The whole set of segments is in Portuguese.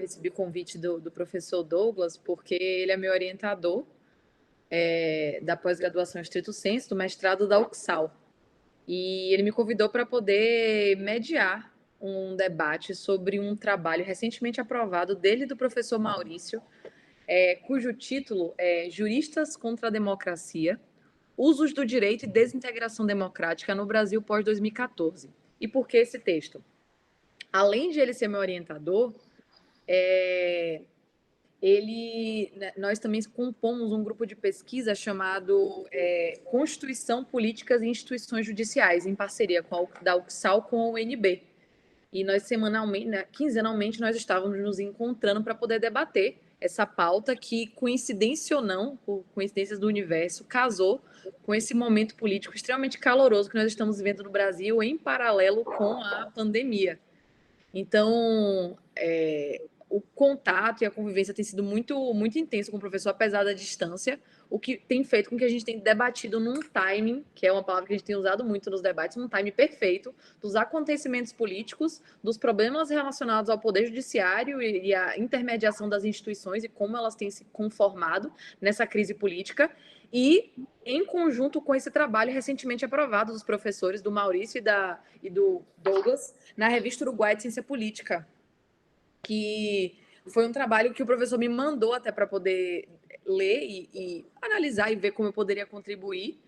recebi convite do professor Douglas, porque ele é meu orientador da pós-graduação Stricto Sensu, do mestrado da UXAL. E ele me convidou para poder mediar um debate sobre um trabalho recentemente aprovado dele e do professor Maurício, cujo título é Juristas contra a Democracia, Usos do Direito e Desintegração Democrática no Brasil pós-2014. E por que esse texto? Além de ele ser meu orientador, nós também compomos um grupo de pesquisa chamado Constituição, Políticas e Instituições Judiciais, em parceria da UXAL com a UNB. E nós semanalmente, quinzenalmente, nós estávamos nos encontrando para poder debater essa pauta que, coincidência ou não, por coincidências do universo, casou com esse momento político extremamente caloroso que nós estamos vivendo no Brasil em paralelo com a pandemia. Então, o contato e a convivência tem sido muito, muito intenso com o professor, apesar da distância, o que tem feito com que a gente tenha debatido num timing, que é uma palavra que a gente tem usado muito nos debates, num timing perfeito dos acontecimentos políticos, dos problemas relacionados ao poder judiciário e à intermediação das instituições e como elas têm se conformado nessa crise política, e em conjunto com esse trabalho recentemente aprovado dos professores do Maurício e do Douglas, na Revista Uruguai de Ciência Política, que foi um trabalho que o professor me mandou até para poder ler e analisar e ver como eu poderia contribuir,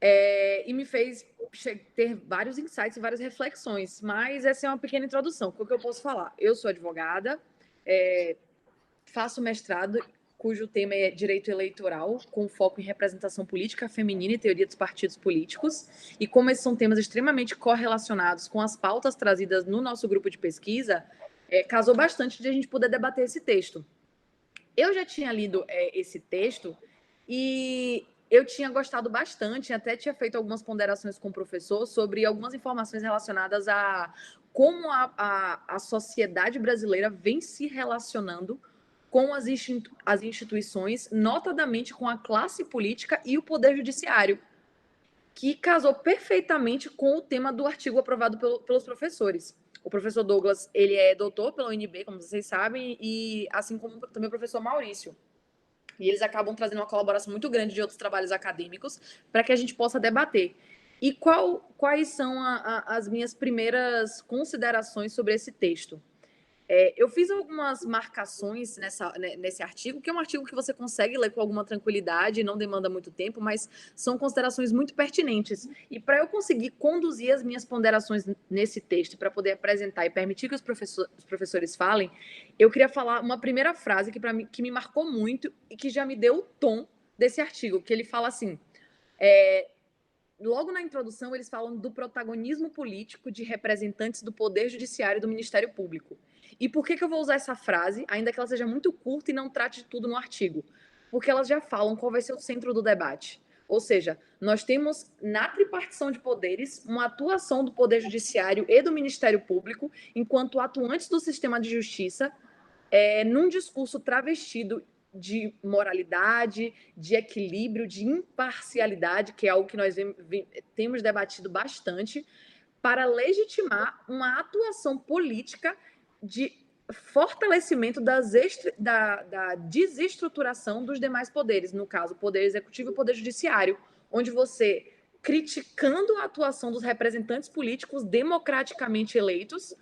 e me fez ter vários insights e várias reflexões, mas essa é uma pequena introdução. O que eu posso falar? Eu sou advogada, faço mestrado, cujo tema é Direito Eleitoral, com foco em representação política feminina e teoria dos partidos políticos. E como esses são temas extremamente correlacionados com as pautas trazidas no nosso grupo de pesquisa, casou bastante de a gente poder debater esse texto. Eu já tinha lido esse texto e eu tinha gostado bastante, até tinha feito algumas ponderações com o professor sobre algumas informações relacionadas a como a sociedade brasileira vem se relacionando com as instituições, notadamente com a classe política e o poder judiciário, que casou perfeitamente com o tema do artigo aprovado pelos professores. O professor Douglas, ele é doutor pela UNB, como vocês sabem, e assim como também o professor Maurício. E eles acabam trazendo uma colaboração muito grande de outros trabalhos acadêmicos para que a gente possa debater. E quais são as minhas primeiras considerações sobre esse texto? Eu fiz algumas marcações nesse artigo, que é um artigo que você consegue ler com alguma tranquilidade, não demanda muito tempo, mas são considerações muito pertinentes. E para eu conseguir conduzir as minhas ponderações nesse texto, para poder apresentar e permitir que os professores falem, eu queria falar uma primeira frase que me marcou muito e que já me deu o tom desse artigo, que ele fala assim... Logo na introdução, eles falam do protagonismo político de representantes do Poder Judiciário e do Ministério Público. E por que eu vou usar essa frase, ainda que ela seja muito curta e não trate de tudo no artigo? Porque elas já falam qual vai ser o centro do debate. Ou seja, nós temos, na tripartição de poderes, uma atuação do Poder Judiciário e do Ministério Público, enquanto atuantes do sistema de justiça, num discurso travestido de moralidade, de equilíbrio, de imparcialidade, que é algo que nós temos debatido bastante, para legitimar uma atuação política de fortalecimento da desestruturação dos demais poderes, no caso, o Poder Executivo e o Poder Judiciário, onde você, criticando a atuação dos representantes políticos democraticamente eleitos,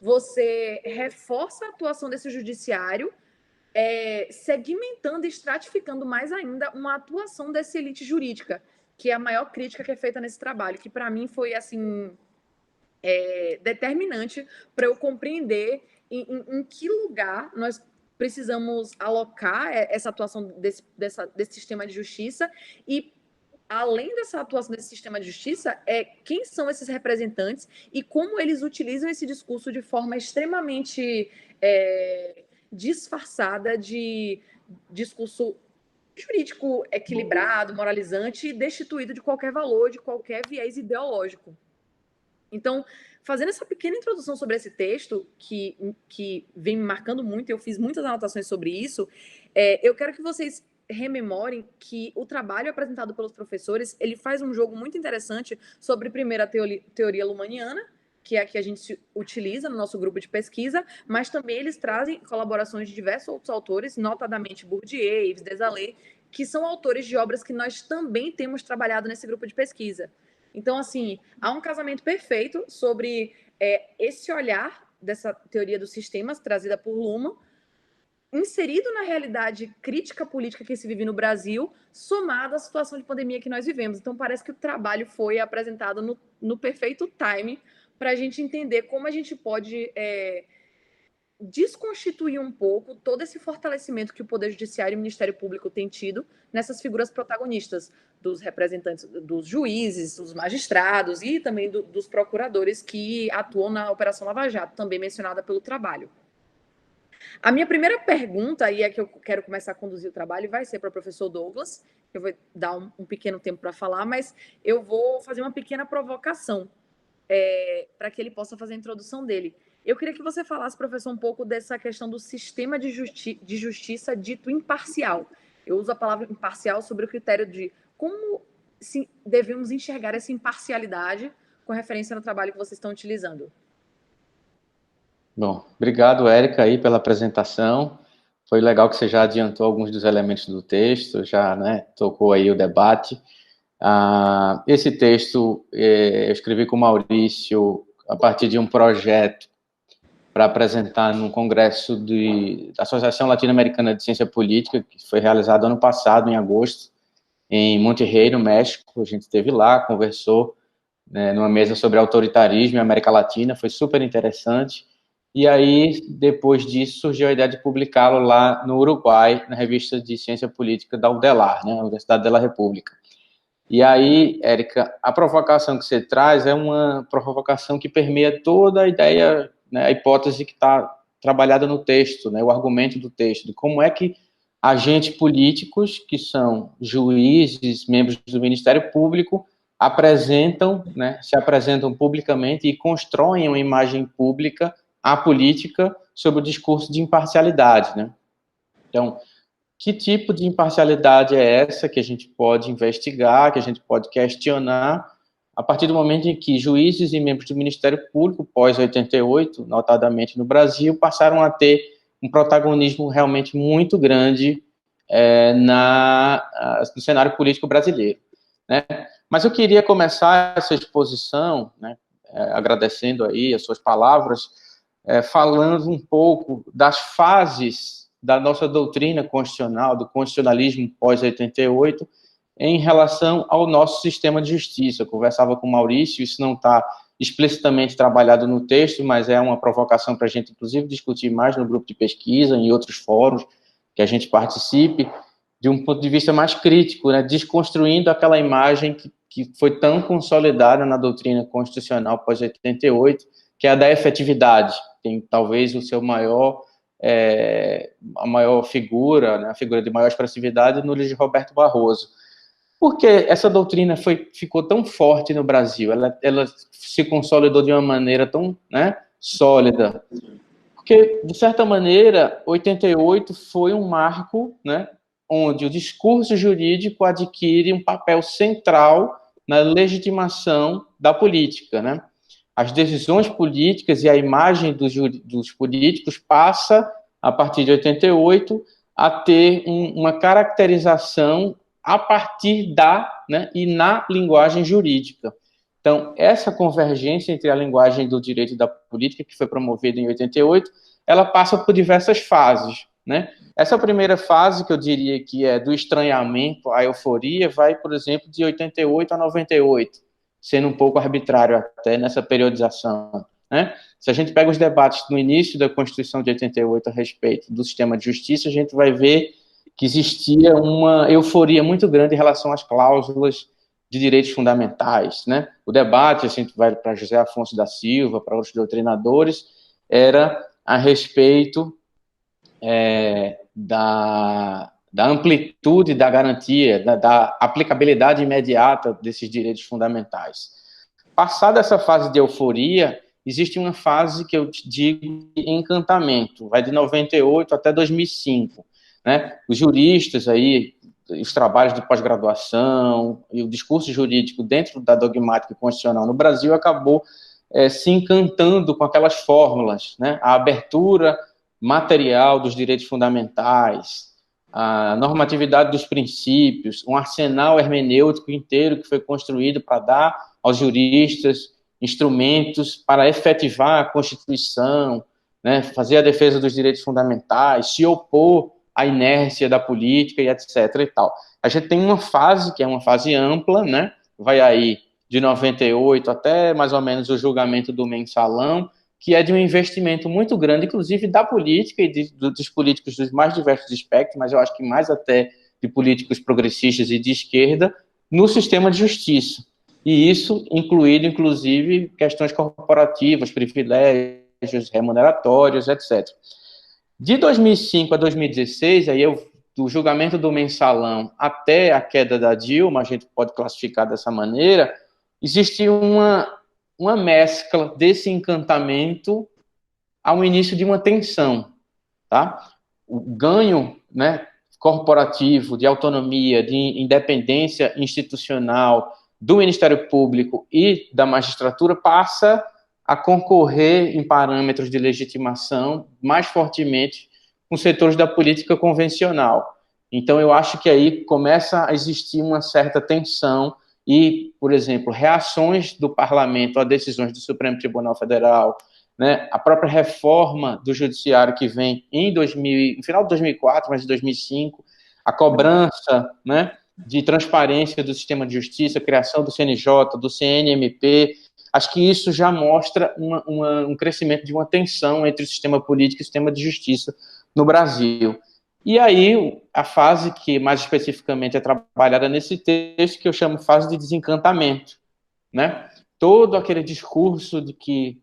você reforça a atuação desse judiciário, segmentando e estratificando mais ainda uma atuação dessa elite jurídica, que é a maior crítica que é feita nesse trabalho, que para mim foi assim determinante para eu compreender em que lugar nós precisamos alocar essa atuação desse sistema de justiça e, além dessa atuação desse sistema de justiça, quem são esses representantes e como eles utilizam esse discurso de forma extremamente disfarçada de discurso jurídico equilibrado, moralizante e destituído de qualquer valor, de qualquer viés ideológico. Então, fazendo essa pequena introdução sobre esse texto, que vem me marcando muito, eu fiz muitas anotações sobre isso, eu quero que vocês rememorem que o trabalho apresentado pelos professores, ele faz um jogo muito interessante sobre, primeiro, a teoria lumaniana, que é a que a gente utiliza no nosso grupo de pesquisa, mas também eles trazem colaborações de diversos outros autores, notadamente Bourdieu, Yves Desalé, que são autores de obras que nós também temos trabalhado nesse grupo de pesquisa. Então, assim, há um casamento perfeito sobre esse olhar dessa teoria dos sistemas trazida por Luhmann, inserido na realidade crítica política que se vive no Brasil, somado à situação de pandemia que nós vivemos. Então, parece que o trabalho foi apresentado no perfeito time para a gente entender como a gente pode desconstituir um pouco todo esse fortalecimento que o Poder Judiciário e o Ministério Público têm tido nessas figuras protagonistas, dos representantes, dos juízes, dos magistrados e também dos procuradores que atuam na Operação Lava Jato, também mencionada pelo trabalho. A minha primeira pergunta, e é que eu quero começar a conduzir o trabalho, vai ser para o professor Douglas. Eu vou dar um pequeno tempo para falar, mas eu vou fazer uma pequena provocação para que ele possa fazer a introdução dele. Eu queria que você falasse, professor, um pouco dessa questão do sistema de justiça dito imparcial. Eu uso a palavra imparcial sobre o critério de como devemos enxergar essa imparcialidade com referência no trabalho que vocês estão utilizando. Bom, obrigado, Érica, aí pela apresentação. Foi legal que você já adiantou alguns dos elementos do texto, já, né, tocou aí o debate. Esse texto eu escrevi com o Maurício a partir de um projeto para apresentar no congresso da Associação Latino-Americana de Ciência Política, que foi realizado ano passado, em agosto, em Monterrey, no México. A gente esteve lá, conversou, né, numa mesa sobre autoritarismo em América Latina, foi super interessante. E aí, depois disso, surgiu a ideia de publicá-lo lá no Uruguai, na revista de Ciência Política da UDELAR, né, Universidade de la República. E aí, Érica, a provocação que você traz é uma provocação que permeia toda a ideia, né, a hipótese que está trabalhada no texto, né, o argumento do texto, de como é que agentes políticos, que são juízes, membros do Ministério Público, se apresentam publicamente e constroem uma imagem pública à política sobre o discurso de imparcialidade, né? Então, que tipo de imparcialidade é essa que a gente pode investigar, que a gente pode questionar, a partir do momento em que juízes e membros do Ministério Público, pós-88, notadamente no Brasil, passaram a ter um protagonismo realmente muito grande no cenário político brasileiro, né? Mas eu queria começar essa exposição, né, agradecendo aí as suas palavras, falando um pouco das fases da nossa doutrina constitucional, do constitucionalismo pós-88, em relação ao nosso sistema de justiça. Eu conversava com o Maurício, isso não está explicitamente trabalhado no texto, mas é uma provocação para a gente, inclusive, discutir mais no grupo de pesquisa, em outros fóruns que a gente participe, de um ponto de vista mais crítico, né, desconstruindo aquela imagem que foi tão consolidada na doutrina constitucional pós-88, que é a da efetividade. Tem talvez o seu a maior figura, né, a figura de maior expressividade no livro de Roberto Barroso. Por que essa doutrina ficou tão forte no Brasil? Ela se consolidou de uma maneira tão, né, sólida? Porque, de certa maneira, 88 foi um marco, né, onde o discurso jurídico adquire um papel central na legitimação da política, né? As decisões políticas e a imagem dos políticos passa, a partir de 88, a ter uma caracterização a partir né, e na linguagem jurídica. Então, essa convergência entre a linguagem do direito e da política, que foi promovida em 88, ela passa por diversas fases, né? Essa primeira fase, que eu diria que é do estranhamento à euforia, vai, por exemplo, de 88 a 98, sendo um pouco arbitrário até nessa periodização, né? Se a gente pega os debates no início da Constituição de 88 a respeito do sistema de justiça, a gente vai ver que existia uma euforia muito grande em relação às cláusulas de direitos fundamentais, né? O debate, assim, vai para José Afonso da Silva, para outros doutrinadores, era a respeito da amplitude da garantia, da aplicabilidade imediata desses direitos fundamentais. Passada essa fase de euforia, existe uma fase que eu digo de encantamento, vai de 98 até 2005, né? Os juristas aí, os trabalhos de pós-graduação e o discurso jurídico dentro da dogmática constitucional no Brasil acabou se encantando com aquelas fórmulas, né? A abertura material dos direitos fundamentais, a normatividade dos princípios, um arsenal hermenêutico inteiro que foi construído para dar aos juristas instrumentos para efetivar a Constituição, né, fazer a defesa dos direitos fundamentais, se opor à inércia da política e etc. e tal. A gente tem uma fase que é uma fase ampla, né, vai aí de 98 até mais ou menos o julgamento do Mensalão, que é de um investimento muito grande, inclusive da política e dos políticos dos mais diversos espectros, mas eu acho que mais até de políticos progressistas e de esquerda, no sistema de justiça. E isso incluído, inclusive, questões corporativas, privilégios remuneratórios, etc. De 2005 a 2016, do julgamento do Mensalão até a queda da Dilma, a gente pode classificar dessa maneira, existiu uma mescla desse encantamento ao início de uma tensão, tá? O ganho, né, corporativo, de autonomia, de independência institucional do Ministério Público e da magistratura passa a concorrer em parâmetros de legitimação mais fortemente com setores da política convencional. Então, eu acho que aí começa a existir uma certa tensão e, por exemplo, reações do parlamento a decisões do Supremo Tribunal Federal, né, a própria reforma do judiciário que vem no final de 2004, mas de 2005, a cobrança, né, de transparência do sistema de justiça, criação do CNJ, do CNMP, acho que isso já mostra um crescimento de uma tensão entre o sistema político e o sistema de justiça no Brasil. E aí, a fase que mais especificamente é trabalhada nesse texto, que eu chamo fase de desencantamento, né? Todo aquele discurso de que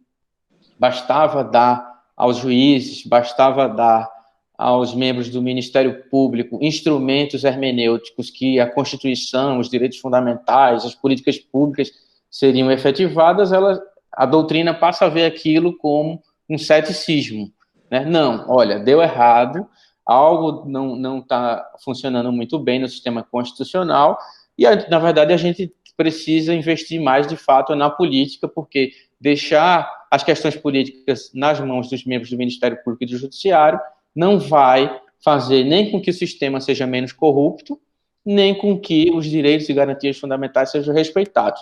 bastava dar aos juízes, bastava dar aos membros do Ministério Público instrumentos hermenêuticos que a Constituição, os direitos fundamentais, as políticas públicas seriam efetivadas, a doutrina passa a ver aquilo como um ceticismo, né? Não, olha, deu errado, algo não está funcionando muito bem no sistema constitucional e, na verdade, a gente precisa investir mais, de fato, na política, porque deixar as questões políticas nas mãos dos membros do Ministério Público e do Judiciário não vai fazer nem com que o sistema seja menos corrupto, nem com que os direitos e garantias fundamentais sejam respeitados.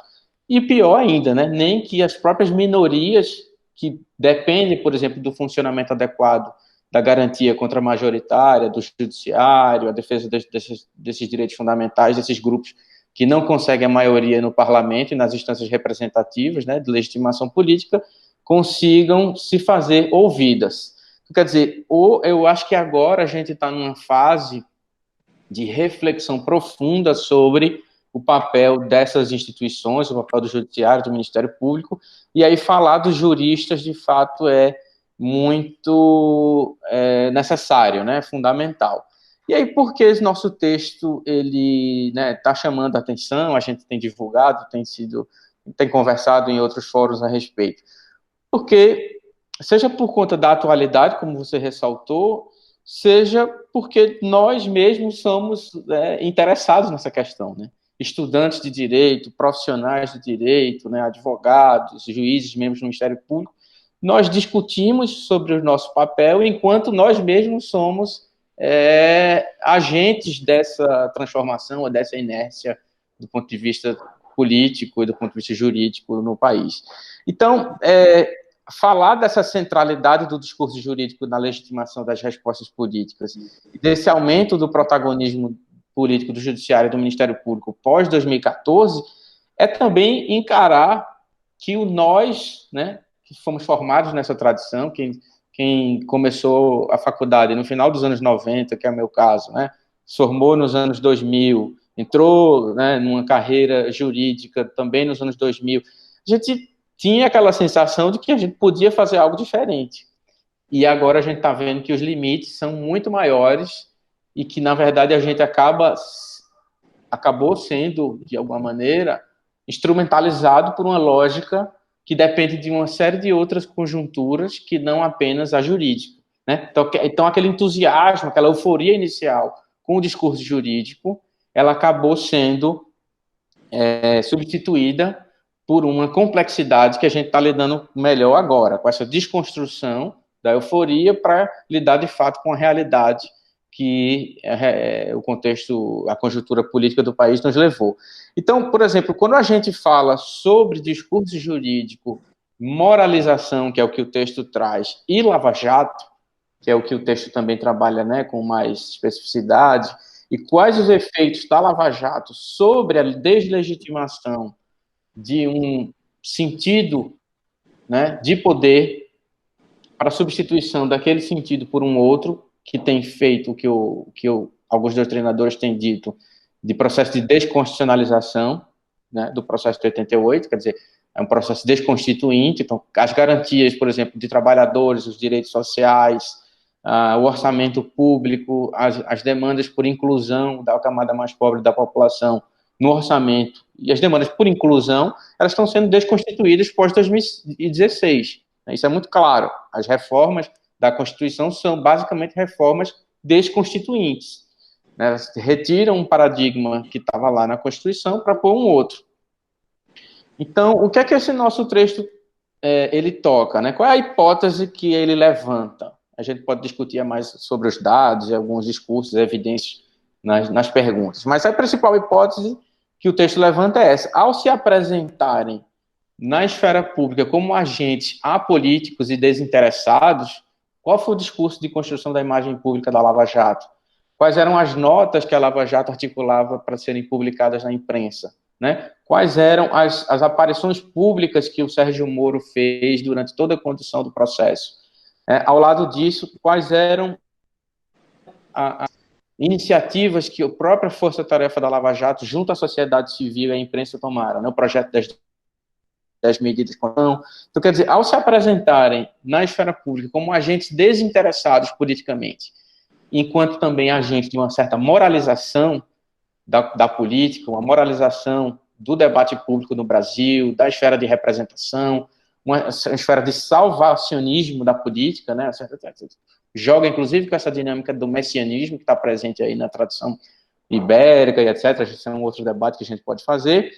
E pior ainda, né, nem que as próprias minorias que dependem, por exemplo, do funcionamento adequado da garantia contra a majoritária, do judiciário, a defesa desses direitos fundamentais, desses grupos que não conseguem a maioria no parlamento e nas instâncias representativas, né, de legitimação política, consigam se fazer ouvidas. Quer dizer, eu acho que agora a gente está numa fase de reflexão profunda sobre o papel dessas instituições, o papel do judiciário, do Ministério Público, e aí falar dos juristas, de fato, é muito necessário, né, fundamental. E aí, por que esse nosso texto ele está chamando a atenção, a gente tem divulgado, tem conversado em outros fóruns a respeito? Porque, seja por conta da atualidade, como você ressaltou, seja porque nós mesmos somos interessados nessa questão, né? Estudantes de direito, profissionais de direito, né, advogados, juízes, membros do Ministério Público, nós discutimos sobre o nosso papel enquanto nós mesmos somos agentes dessa transformação ou dessa inércia do ponto de vista político e do ponto de vista jurídico no país. Então, falar dessa centralidade do discurso jurídico na legitimação das respostas políticas, desse aumento do protagonismo político do Judiciário e do Ministério Público pós-2014, é também encarar que nós, né, que fomos formados nessa tradição, quem começou a faculdade no final dos anos 90, que é o meu caso, né, formou nos anos 2000, entrou, né, numa carreira jurídica também nos anos 2000, a gente tinha aquela sensação de que a gente podia fazer algo diferente. E agora a gente está vendo que os limites são muito maiores e que, na verdade, a gente acabou sendo, de alguma maneira, instrumentalizado por uma lógica que depende de uma série de outras conjunturas que não apenas a jurídica, né? Então, aquele entusiasmo, aquela euforia inicial com o discurso jurídico, ela acabou sendo substituída por uma complexidade que a gente está lidando melhor agora, com essa desconstrução da euforia para lidar de fato com a realidade que o contexto, a conjuntura política do país nos levou. Então, por exemplo, quando a gente fala sobre discurso jurídico, moralização, que é o que o texto traz, e lava-jato, que é o que o texto também trabalha, né, com mais especificidade, e quais os efeitos da lava-jato sobre a deslegitimação de um sentido, né, de poder para a substituição daquele sentido por um outro, que tem feito o que alguns doutrinadores têm dito de processo de desconstitucionalização, né, do processo de 88, quer dizer, é um processo desconstituinte. Então, as garantias, por exemplo, de trabalhadores, os direitos sociais, o orçamento público, as demandas por inclusão da camada mais pobre da população no orçamento, e as demandas por inclusão, elas estão sendo desconstituídas pós-2016. Isso é muito claro. As reformas da Constituição são basicamente reformas desconstituintes. Elas retiram um paradigma que estava lá na Constituição para pôr um outro. Então, o que é que esse nosso texto ele toca, né? Qual é a hipótese que ele levanta? A gente pode discutir mais sobre os dados, alguns discursos, evidências nas perguntas. Mas a principal hipótese que o texto levanta é essa. Ao se apresentarem na esfera pública como agentes apolíticos e desinteressados, qual foi o discurso de construção da imagem pública da Lava Jato? Quais eram as notas que a Lava Jato articulava para serem publicadas na imprensa? Né? Quais eram as aparições públicas que o Sérgio Moro fez durante toda a condução do processo? Ao lado disso, quais eram as iniciativas que a própria Força-Tarefa da Lava Jato, junto à sociedade civil e à imprensa, tomaram? Né? O projeto das medidas. Então, quer dizer, ao se apresentarem na esfera pública como agentes desinteressados politicamente, enquanto também agentes de uma certa moralização da política, uma moralização do debate público no Brasil, da esfera de representação, uma esfera de salvacionismo da política, né? Joga, inclusive, com essa dinâmica do messianismo que está presente aí na tradição ibérica e etc., esse é um outro debate que a gente pode fazer.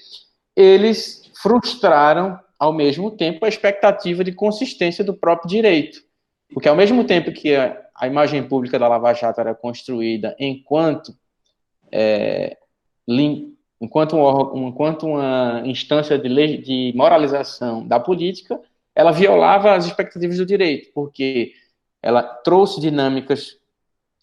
Eles frustraram, ao mesmo tempo, a expectativa de consistência do próprio direito. Porque, ao mesmo tempo que a imagem pública da Lava Jato era construída enquanto uma instância de moralização da política, ela violava as expectativas do direito, porque ela trouxe dinâmicas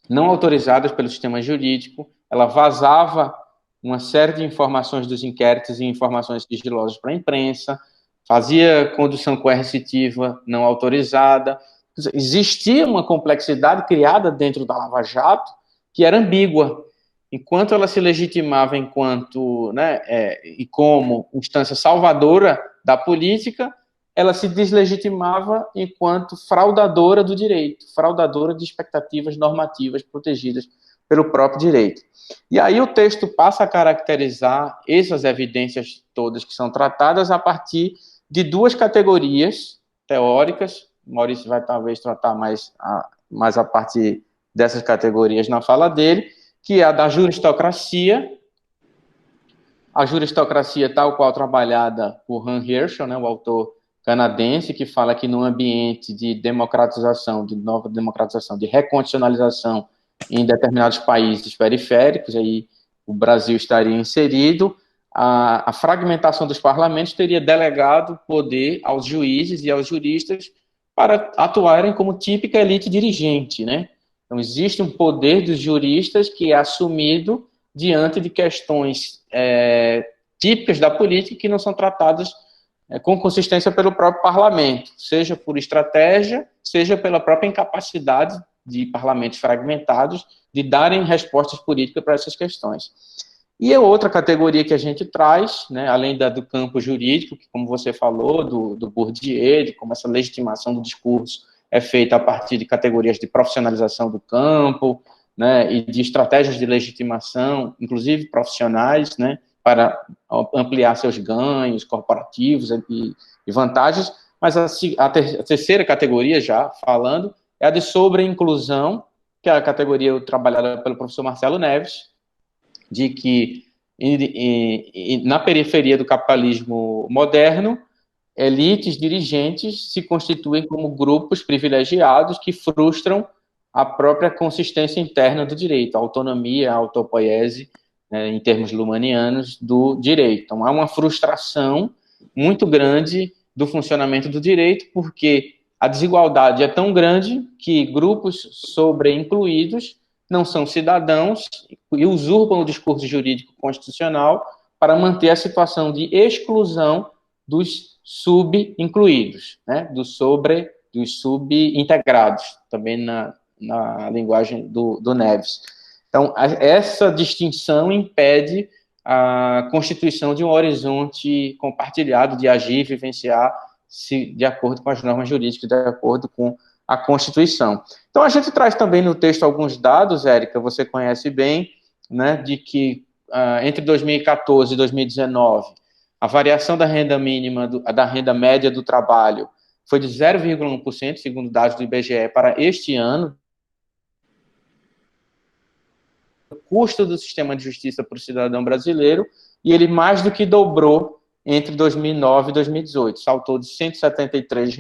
não autorizadas pelo sistema jurídico, ela vazava uma série de informações dos inquéritos e informações sigilosas para a imprensa, fazia condução coercitiva não autorizada. Existia uma complexidade criada dentro da Lava Jato que era ambígua. Enquanto ela se legitimava enquanto, né, e como instância salvadora da política, ela se deslegitimava enquanto fraudadora do direito, fraudadora de expectativas normativas protegidas pelo próprio direito. E aí o texto passa a caracterizar essas evidências todas que são tratadas a partir de duas categorias teóricas. Maurício vai talvez tratar mais a partir dessas categorias na fala dele, que é a da juristocracia. A juristocracia tal qual trabalhada por Han Herschel, né, o autor canadense, que fala que num ambiente de democratização, de nova democratização, de reconstitucionalização em determinados países periféricos, aí o Brasil estaria inserido, a fragmentação dos parlamentos teria delegado poder aos juízes e aos juristas para atuarem como típica elite dirigente, né? Então, existe um poder dos juristas que é assumido diante de questões típicas da política que não são tratadas com consistência pelo próprio parlamento, seja por estratégia, seja pela própria incapacidade de parlamentos fragmentados de darem respostas políticas para essas questões. E a outra categoria que a gente traz, né, além do campo jurídico, que, como você falou, do Bourdieu, de como essa legitimação do discurso é feita a partir de categorias de profissionalização do campo, né, e de estratégias de legitimação, inclusive profissionais, né, para ampliar seus ganhos corporativos e vantagens. Mas a terceira categoria, já falando, é a de sobre-inclusão, que é a categoria trabalhada pelo professor Marcelo Neves, de que na periferia do capitalismo moderno, elites dirigentes se constituem como grupos privilegiados que frustram a própria consistência interna do direito, a autonomia, a autopoiese, né, em termos lumanianos, do direito. Então, há uma frustração muito grande do funcionamento do direito, porque a desigualdade é tão grande que grupos sobre-incluídos não são cidadãos e usurpam o discurso jurídico constitucional para manter a situação de exclusão dos sub-incluídos, né, dos sub-integrados, também na linguagem do Neves. Então, essa distinção impede a constituição de um horizonte compartilhado de agir e vivenciar de acordo com as normas jurídicas, de acordo com a Constituição. Então, a gente traz também no texto alguns dados, Érica, você conhece bem, né, de que entre 2014 e 2019, a variação da renda mínima, da renda média do trabalho, foi de 0,1%, segundo dados do IBGE, para este ano. O custo do sistema de justiça para o cidadão brasileiro, e ele mais do que dobrou entre 2009 e 2018, saltou de R$ 173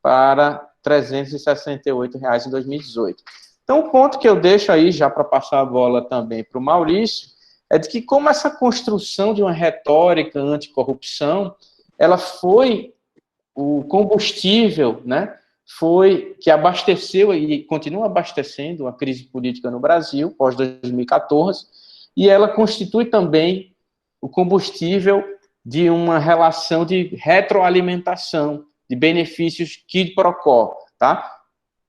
para R$ 368 em 2018. Então, o ponto que eu deixo aí, já para passar a bola também para o Maurício, é de que como essa construção de uma retórica anticorrupção, ela foi o combustível, né, foi que abasteceu e continua abastecendo a crise política no Brasil, pós-2014, e ela constitui também o combustível de uma relação de retroalimentação, de benefícios quid pro quo, tá?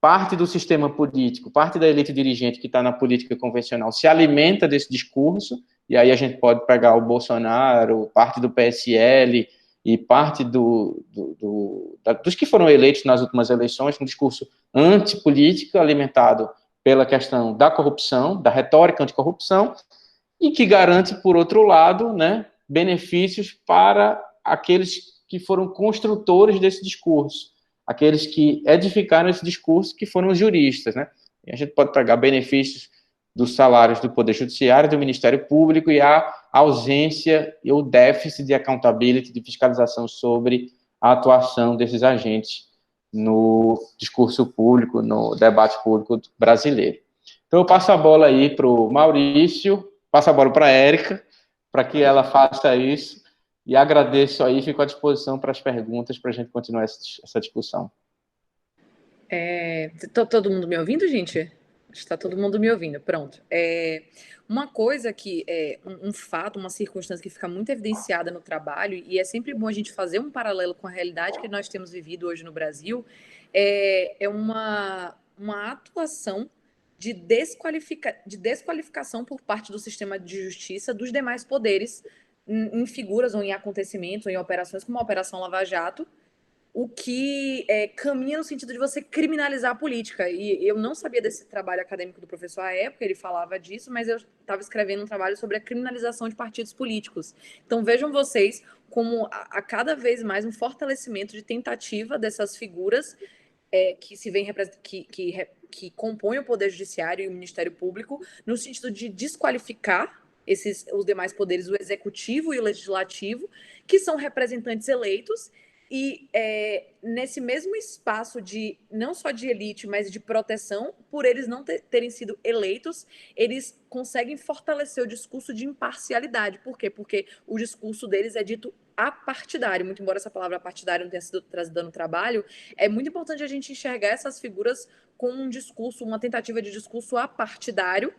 Parte do sistema político, parte da elite dirigente que está na política convencional se alimenta desse discurso, e aí a gente pode pegar o Bolsonaro, parte do PSL e parte dos que foram eleitos nas últimas eleições, um discurso antipolítico alimentado pela questão da corrupção, da retórica anticorrupção, e que garante, por outro lado, né, benefícios para aqueles que foram construtores desse discurso, aqueles que edificaram esse discurso, que foram os juristas, né? E a gente pode pegar benefícios dos salários do Poder Judiciário, do Ministério Público e a ausência e o déficit de accountability, de fiscalização sobre a atuação desses agentes no discurso público, no debate público brasileiro. Então, eu passo a bola aí para o Maurício, passo a bola para a Érica, para que ela faça isso, e agradeço aí, fico à disposição para as perguntas, para a gente continuar essa discussão. Todo mundo me ouvindo, gente? Está todo mundo me ouvindo, pronto. Uma coisa que um fato, uma circunstância que fica muito evidenciada no trabalho, e é sempre bom a gente fazer um paralelo com a realidade que nós temos vivido hoje no Brasil, é uma atuação de desqualificação por parte do sistema de justiça dos demais poderes em figuras ou em acontecimentos ou em operações como a Operação Lava Jato, o que caminha no sentido de você criminalizar a política. E eu não sabia desse trabalho acadêmico do professor à época, ele falava disso, mas eu estava escrevendo um trabalho sobre a criminalização de partidos políticos. Então vejam vocês como a cada vez mais um fortalecimento de tentativa dessas figuras que se vem que compõem o Poder Judiciário e o Ministério Público, no sentido de desqualificar os demais poderes, o Executivo e o Legislativo, que são representantes eleitos. E nesse mesmo espaço de não só de elite, mas de proteção, por eles não terem sido eleitos, eles conseguem fortalecer o discurso de imparcialidade. Por quê? Porque o discurso deles é dito apartidário. Muito embora essa palavra partidário não tenha sido trazida no trabalho, é muito importante a gente enxergar essas figuras com um discurso, uma tentativa de discurso apartidário,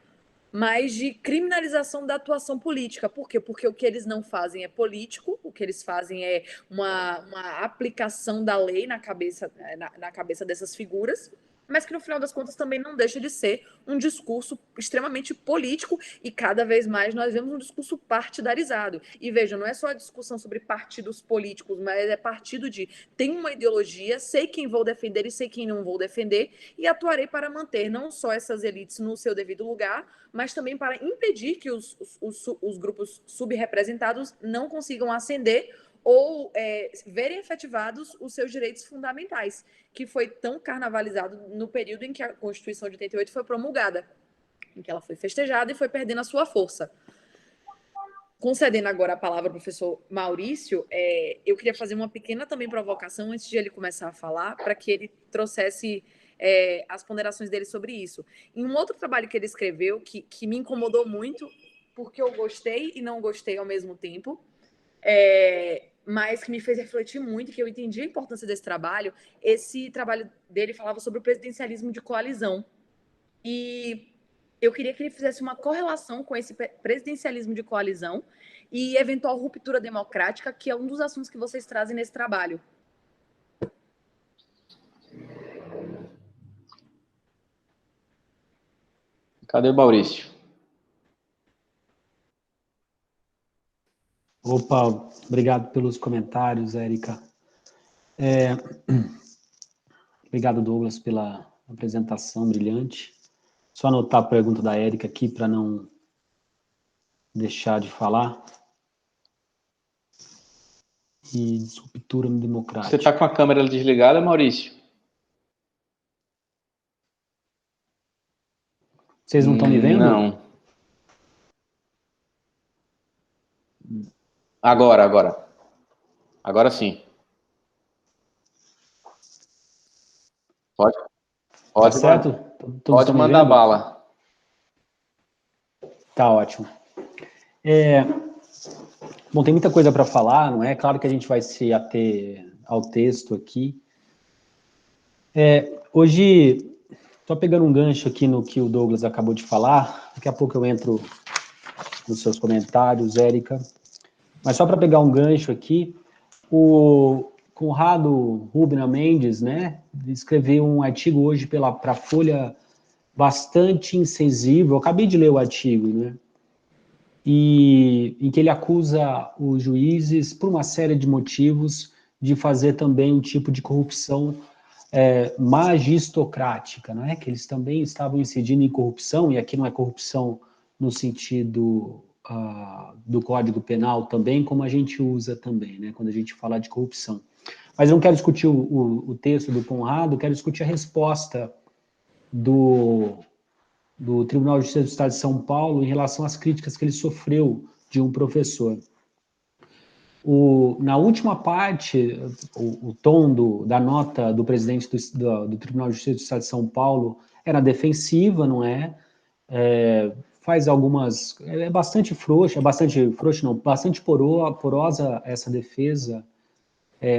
mas de criminalização da atuação política. Por quê? Porque o que eles não fazem é político, o que eles fazem é uma aplicação da lei na cabeça dessas figuras, mas que no final das contas também não deixa de ser um discurso extremamente político, e cada vez mais nós vemos um discurso partidarizado. E veja, não é só a discussão sobre partidos políticos, mas é partido de tem uma ideologia, sei quem vou defender e sei quem não vou defender, e atuarei para manter não só essas elites no seu devido lugar, mas também para impedir que os grupos subrepresentados não consigam ascender ou verem efetivados os seus direitos fundamentais, que foi tão carnavalizado no período em que a Constituição de 88 foi promulgada, em que ela foi festejada e foi perdendo a sua força. concedendo agora a palavra ao professor Maurício, eu queria fazer uma pequena também provocação antes de ele começar a falar, para que ele trouxesse as ponderações dele sobre isso. Em um outro trabalho que ele escreveu, que me incomodou muito, porque eu gostei e não gostei ao mesmo tempo, mas que me fez refletir muito, que eu entendi a importância desse trabalho. Esse trabalho dele falava sobre o presidencialismo de coalizão. E eu queria que ele fizesse uma correlação com esse presidencialismo de coalizão e eventual ruptura democrática, que é um dos assuntos que vocês trazem nesse trabalho. Cadê o Maurício? Opa, obrigado pelos comentários, Érica. Obrigado, Douglas, pela apresentação brilhante. Só anotar a pergunta da Érica aqui para não deixar de falar. E ruptura democrática. Você está com a câmera desligada, Maurício? Vocês não estão me vendo? Não. Agora. Agora sim. Pode Tá certo? Pode mandar bala. Tá ótimo. Bom, tem muita coisa para falar, não é? Claro que a gente vai se ater ao texto aqui. Hoje, só pegando um gancho aqui no que o Douglas acabou de falar, daqui a pouco eu entro nos seus comentários, Érica, mas só para pegar um gancho aqui, o Conrado Rubina Mendes, né, escreveu um artigo hoje para a Folha bastante incisivo, eu acabei de ler o artigo, né, e em que ele acusa os juízes, por uma série de motivos, de fazer também um tipo de corrupção magistocrática, não é? Que eles também estavam incidindo em corrupção, e aqui não é corrupção no sentido do Código Penal também, como a gente usa também, né? Quando a gente fala de corrupção. Mas eu não quero discutir o texto do Conrado, quero discutir a resposta do Tribunal de Justiça do Estado de São Paulo em relação às críticas que ele sofreu de um professor. Na última parte, o tom da nota do presidente do Tribunal de Justiça do Estado de São Paulo era defensiva, não é? Faz algumas... É bastante frouxa, bastante porosa essa defesa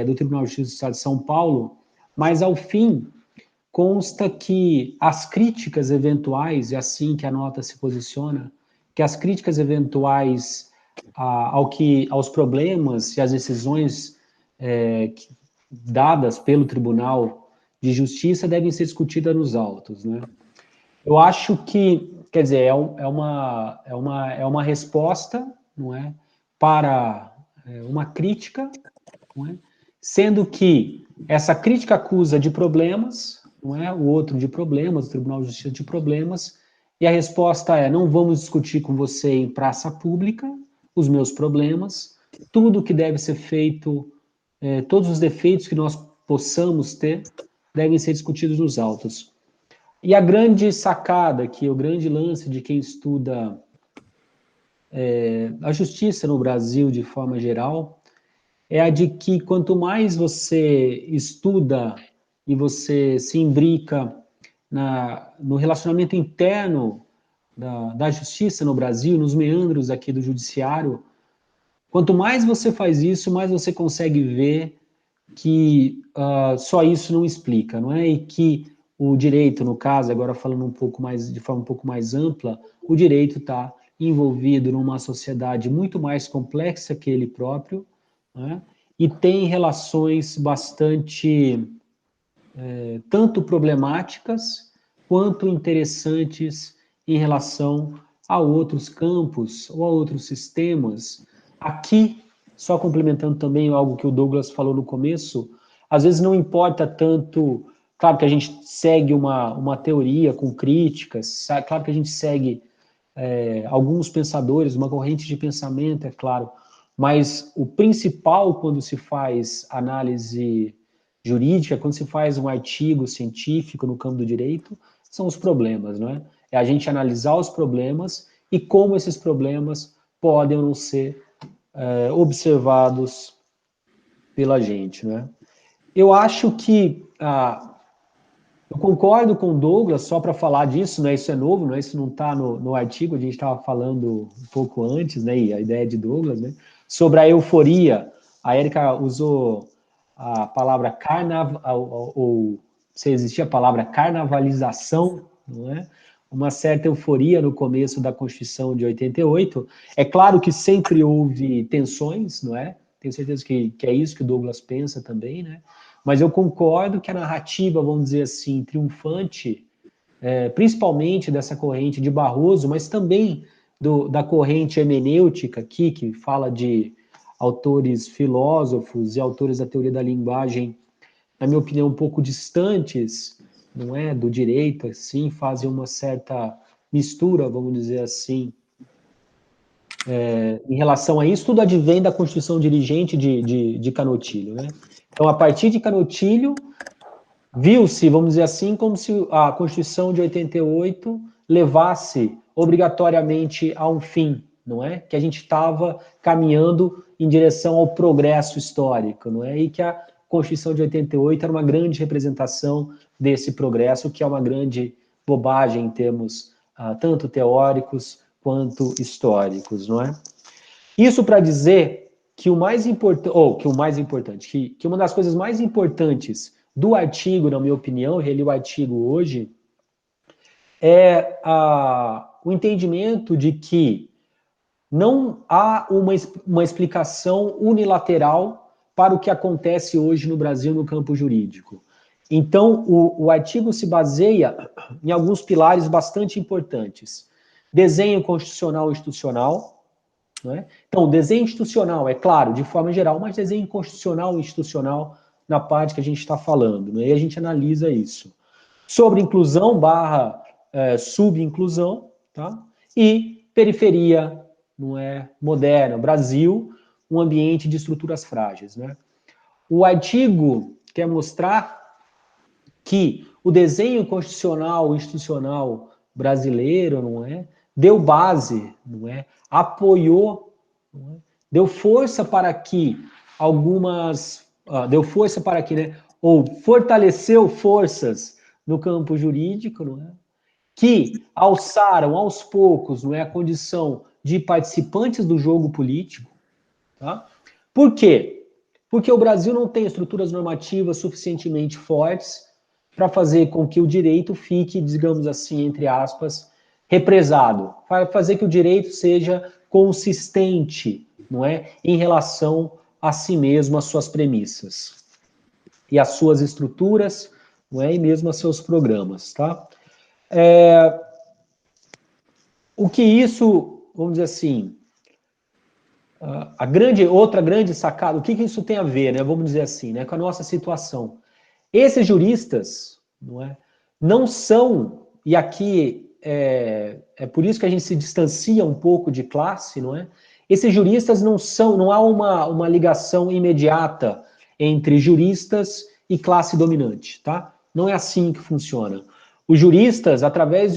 do Tribunal de Justiça do Estado de São Paulo, mas ao fim consta que as críticas eventuais, é assim que a nota se posiciona, que as críticas eventuais aos problemas e às decisões dadas pelo Tribunal de Justiça devem ser discutidas nos autos, né? Eu acho que, quer dizer, é uma resposta, não é, para uma crítica, não é? Sendo que essa crítica acusa de problemas, não é, o outro de problemas, o Tribunal de Justiça de problemas, e a resposta é: não vamos discutir com você em praça pública os meus problemas, tudo que deve ser feito, todos os defeitos que nós possamos ter, devem ser discutidos nos autos. E a grande sacada aqui, o grande lance de quem estuda a justiça no Brasil de forma geral, é a de que quanto mais você estuda e você se imbrica no relacionamento interno da justiça no Brasil, nos meandros aqui do judiciário, quanto mais você faz isso, mais você consegue ver que só isso não explica, não é? E que o direito, no caso, agora falando de forma um pouco mais ampla, o direito está envolvido numa sociedade muito mais complexa que ele próprio, né? E tem relações bastante tanto problemáticas quanto interessantes em relação a outros campos ou a outros sistemas. Aqui, só complementando também algo que o Douglas falou no começo, às vezes não importa tanto, claro que a gente segue uma teoria com críticas, claro que a gente segue alguns pensadores, uma corrente de pensamento, é claro, mas o principal quando se faz análise jurídica, quando se faz um artigo científico no campo do direito, são os problemas, não é? É a gente analisar os problemas e como esses problemas podem ou não ser observados pela gente, né? Eu acho que eu concordo com o Douglas, só para falar disso, né? Isso é novo, né? Isso não está no artigo, a gente estava falando um pouco antes, né? E a ideia de Douglas, né? Sobre a euforia. A Érica usou a palavra carnaval, ou se existia a palavra carnavalização, não é? Uma certa euforia no começo da Constituição de 88. É claro que sempre houve tensões, não é? Tenho certeza que é isso que o Douglas pensa também, né? Mas eu concordo que a narrativa, vamos dizer assim, triunfante, principalmente dessa corrente de Barroso, mas também da corrente hermenêutica aqui, que fala de autores filósofos e autores da teoria da linguagem, na minha opinião, um pouco distantes, não é, do direito, assim, fazem uma certa mistura, vamos dizer assim, em relação a isso, tudo advém da Constituição Dirigente de Canutilho, né? Então, a partir de Canutilho, viu-se, vamos dizer assim, como se a Constituição de 88 levasse obrigatoriamente a um fim, não é? Que a gente estava caminhando em direção ao progresso histórico, não é? E que a Constituição de 88 era uma grande representação desse progresso, que é uma grande bobagem em termos tanto teóricos quanto históricos, não é? Isso para dizer que o mais importante, que uma das coisas mais importantes do artigo, na minha opinião, eu reli o artigo hoje, é o entendimento de que não há uma explicação unilateral para o que acontece hoje no Brasil no campo jurídico. Então, o artigo se baseia em alguns pilares bastante importantes. Desenho constitucional e institucional, não é? Então, desenho institucional, é claro, de forma geral, mas desenho constitucional e institucional na parte que a gente está falando, né? E a gente analisa isso. Sobre inclusão / subinclusão, tá? E periferia, não é, moderna, Brasil, um ambiente de estruturas frágeis, né? O artigo quer mostrar que o desenho constitucional e institucional brasileiro, não é, deu base, não é, apoiou, não é, deu força para que né, ou fortaleceu forças no campo jurídico, não é, que alçaram aos poucos, não é, a condição de participantes do jogo político, tá? Por quê? Porque o Brasil não tem estruturas normativas suficientemente fortes para fazer com que o direito fique, digamos assim, entre aspas, represado, para fazer que o direito seja consistente, não é, em relação a si mesmo, às suas premissas e às suas estruturas, não é, e mesmo a seus programas, tá? O que isso, vamos dizer assim, outra grande sacada, o que isso tem a ver, né, vamos dizer assim, né, com a nossa situação? Esses juristas, não é, não são, e aqui é por isso que a gente se distancia um pouco de classe, não é? Esses juristas não há uma ligação imediata entre juristas e classe dominante, tá? Não é assim que funciona. Os juristas, através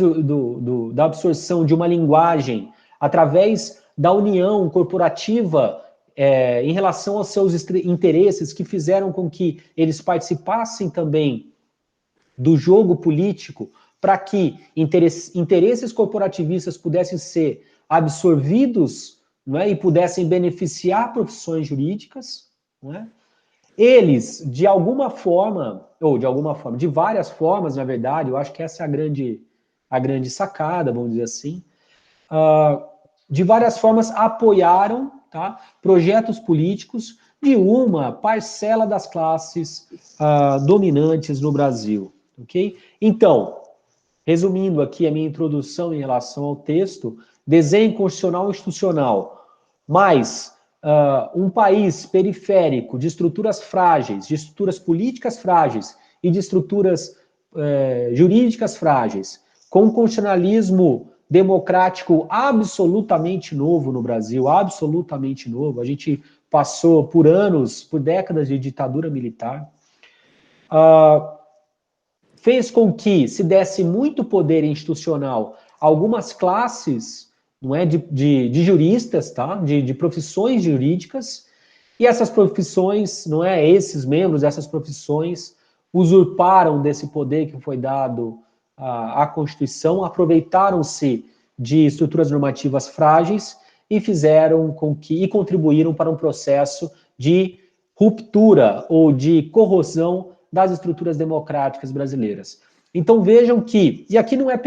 da absorção de uma linguagem, através da união corporativa em relação aos seus interesses que fizeram com que eles participassem também do jogo político para que interesses corporativistas pudessem ser absorvidos, não é, e pudessem beneficiar profissões jurídicas, não é? Eles, de várias formas, na verdade, eu acho que essa é a grande sacada, vamos dizer assim, de várias formas apoiaram, tá, projetos políticos de uma parcela das classes dominantes no Brasil, ok? Então, resumindo aqui a minha introdução em relação ao texto, desenho constitucional e institucional, mais um país periférico de estruturas frágeis, de estruturas políticas frágeis e de estruturas jurídicas frágeis, com um constitucionalismo democrático absolutamente novo no Brasil, absolutamente novo. A gente passou por décadas de ditadura militar, fez com que se desse muito poder institucional a algumas classes, não é, de juristas, tá? De profissões jurídicas, e essas profissões, não é, esses membros dessas profissões usurparam desse poder que foi dado à Constituição, aproveitaram-se de estruturas normativas frágeis e fizeram com que, e contribuíram para um processo de ruptura ou de corrosão das estruturas democráticas brasileiras. Então vejam que, e aqui não é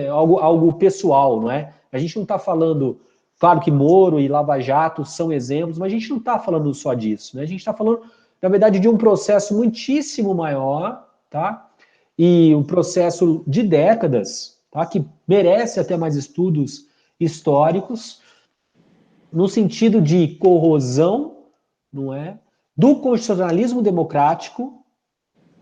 algo pessoal, não é? A gente não está falando, claro que Moro e Lava Jato são exemplos, mas a gente não está falando só disso, né? A gente está falando, na verdade, de um processo muitíssimo maior, tá? E um processo de décadas, tá? Que merece até mais estudos históricos, no sentido de corrosão, não é? Do constitucionalismo democrático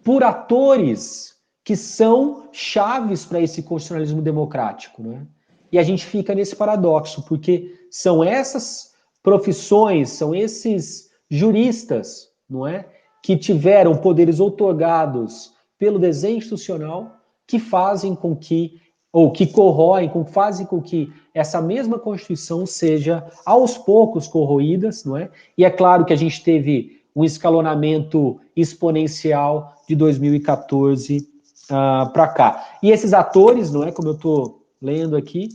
por atores que são chaves para esse constitucionalismo democrático, né? E a gente fica nesse paradoxo, porque são essas profissões, são esses juristas, não é, que tiveram poderes outorgados pelo desenho institucional que fazem com que, ou que corroem, fazem com que essa mesma Constituição seja aos poucos corroída, não é? E é claro que a gente teve um escalonamento exponencial de 2014 para cá. E esses atores, não é, como eu estou lendo aqui,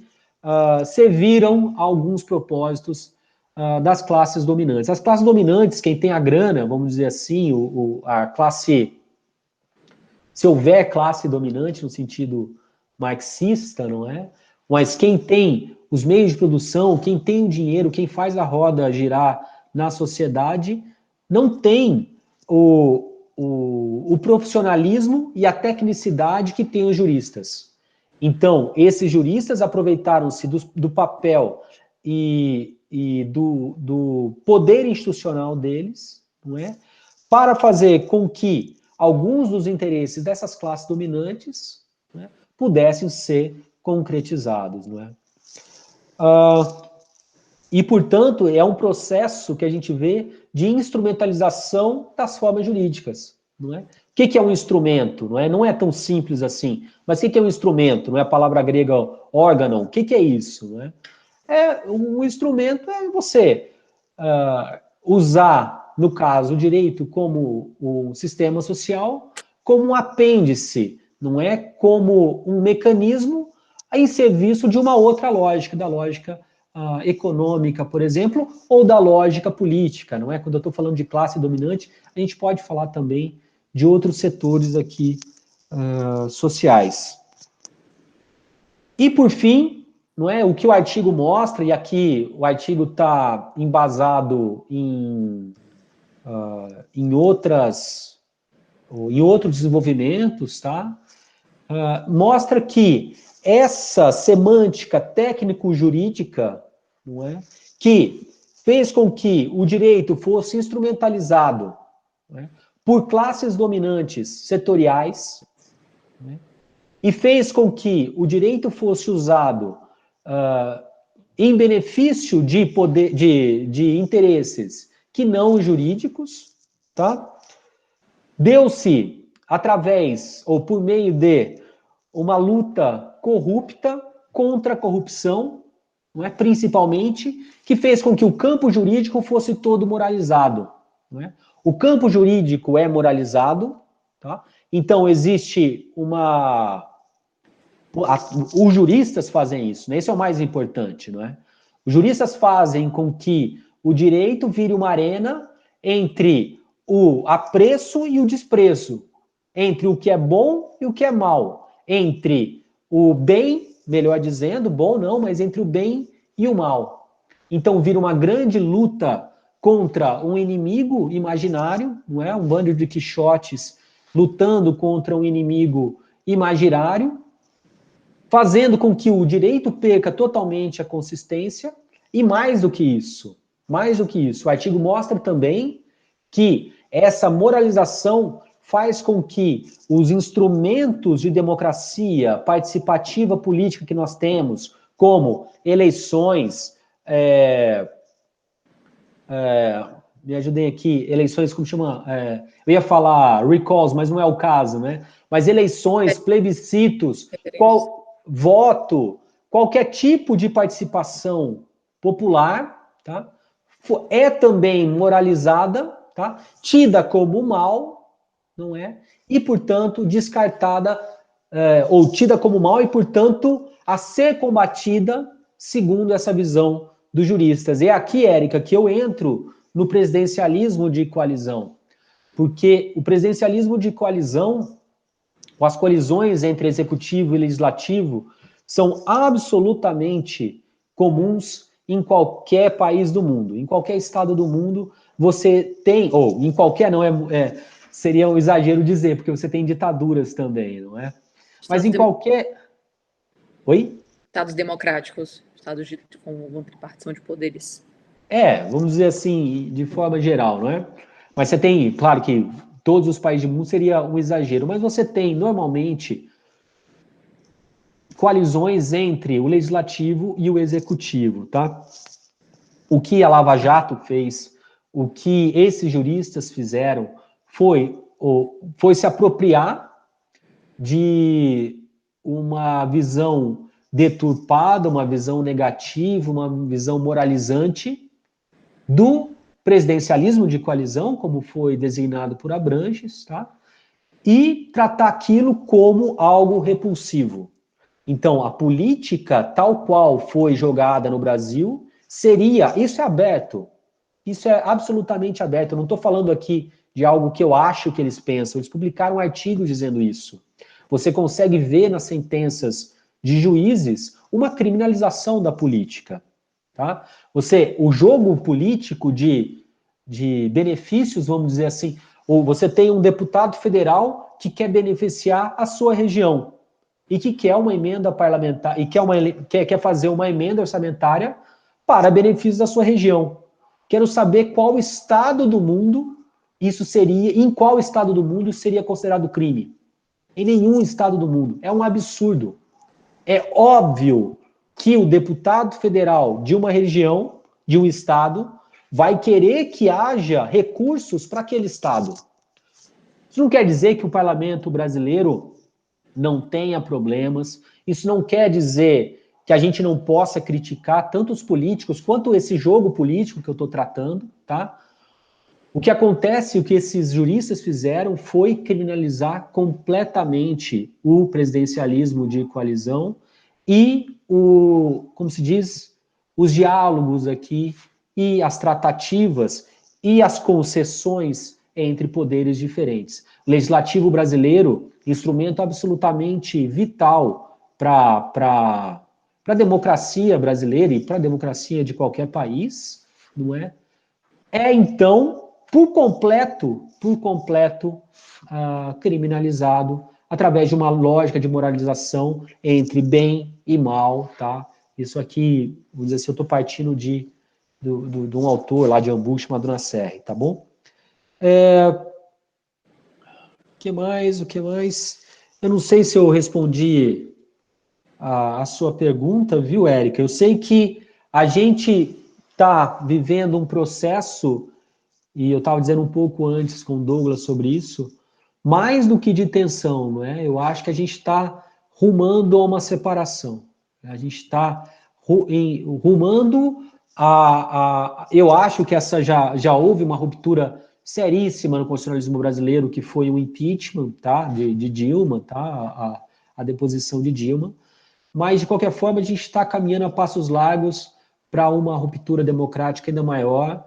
serviram a alguns propósitos das classes dominantes. As classes dominantes, quem tem a grana, vamos dizer assim, a classe, se houver classe dominante no sentido marxista, não é? Mas quem tem os meios de produção, quem tem o dinheiro, quem faz a roda girar na sociedade, não tem o profissionalismo e a tecnicidade que tem os juristas. Então, esses juristas aproveitaram-se do papel e do poder institucional deles, não é? Para fazer com que alguns dos interesses dessas classes dominantes, não é, pudessem ser concretizados, não é? E, portanto, é um processo que a gente vê de instrumentalização das formas jurídicas, não é? O que é um instrumento? Não é tão simples assim. Mas o que é um instrumento? Não é a palavra grega órgão? O que é isso? Não é? Um instrumento é você usar, no caso, o direito como um sistema social, como um apêndice, não é? Como um mecanismo em serviço de uma outra lógica, da lógica econômica, por exemplo, ou da lógica política, não é? Quando eu estou falando de classe dominante, a gente pode falar também de outros setores aqui sociais. E, por fim, não é, o que o artigo mostra, e aqui o artigo está embasado em outros desenvolvimentos, tá? Mostra que essa semântica técnico-jurídica, não é, que fez com que o direito fosse instrumentalizado, não é, por classes dominantes setoriais, né, e fez com que o direito fosse usado em benefício de interesses que não jurídicos, tá? Deu-se através ou por meio de uma luta corrupta contra a corrupção, não é? Principalmente, que fez com que o campo jurídico fosse todo moralizado, não é? O campo jurídico é moralizado, tá? Então existe os juristas fazem isso, né? Esse é o mais importante, não é? Os juristas fazem com que o direito vire uma arena entre o apreço e o desprezo, entre o que é bom e o que é mal, entre o bem, melhor dizendo, bom não, mas entre o bem e o mal. Então vira uma grande luta contra um inimigo imaginário, não é? Um bando de quixotes lutando contra um inimigo imaginário, fazendo com que o direito perca totalmente a consistência, e mais do que isso, o artigo mostra também que essa moralização faz com que os instrumentos de democracia participativa política que nós temos, como eleições, me ajudem aqui, eleições, como chama? Eu ia falar recalls, mas não é o caso, né? Mas eleições, plebiscitos, voto, qualquer tipo de participação popular, tá? É também moralizada, tá? Tida como mal, não é? E, portanto, descartada, ou tida como mal e, portanto, a ser combatida segundo essa visão dos juristas. E é aqui, Érica, que eu entro no presidencialismo de coalizão, porque o presidencialismo de coalizão, ou as colisões entre executivo e legislativo, são absolutamente comuns em qualquer país do mundo, em qualquer estado do mundo, você tem, ou em qualquer não, seria um exagero dizer, porque você tem ditaduras também, não é? Mas em qualquer... Oi? Estados democráticos, estados com partição de poderes. Vamos dizer assim, de forma geral, não é? Mas você tem, claro que todos os países do mundo seria um exagero, mas você tem, normalmente, coalizões entre o legislativo e o executivo, tá? O que a Lava Jato fez, o que esses juristas fizeram, foi se apropriar de uma visão deturpada, uma visão negativa, uma visão moralizante do presidencialismo de coalizão, como foi designado por Abranches, tá? E tratar aquilo como algo repulsivo. Então, a política tal qual foi jogada no Brasil seria, isso é aberto, isso é absolutamente aberto, eu não estou falando aqui de algo que eu acho que eles pensam, eles publicaram artigos dizendo isso. Você consegue ver nas sentenças de juízes uma criminalização da política. Tá? O jogo político de benefícios, vamos dizer assim, ou você tem um deputado federal que quer beneficiar a sua região e que quer uma emenda parlamentar, e quer fazer uma emenda orçamentária para benefícios da sua região. Quero saber qual estado do mundo em qual estado do mundo seria considerado crime. Em nenhum estado do mundo. É um absurdo. É óbvio que o deputado federal de uma região, de um estado, vai querer que haja recursos para aquele estado. Isso não quer dizer que o parlamento brasileiro não tenha problemas, isso não quer dizer que a gente não possa criticar tanto os políticos quanto esse jogo político que eu estou tratando, tá? O que acontece, o que esses juristas fizeram foi criminalizar completamente o presidencialismo de coalizão e como se diz, os diálogos aqui e as tratativas e as concessões entre poderes diferentes. O legislativo brasileiro, instrumento absolutamente vital para a democracia brasileira e para a democracia de qualquer país, não é? Então, por completo criminalizado através de uma lógica de moralização entre bem e mal, tá? Isso aqui, vamos dizer assim, eu estou partindo de um autor lá de Hamburgo chamado Nasser, tá bom? O que mais? Eu não sei se eu respondi a sua pergunta, viu, Érica? Eu sei que a gente está vivendo um processo, e eu estava dizendo um pouco antes com o Douglas sobre isso, mais do que de tensão, não é? Eu acho que a gente está rumando a uma separação. A gente está rumando eu acho que já houve uma ruptura seríssima no constitucionalismo brasileiro, que foi o impeachment, tá? de Dilma, tá? A deposição de Dilma. Mas, de qualquer forma, a gente está caminhando a passos largos para uma ruptura democrática ainda maior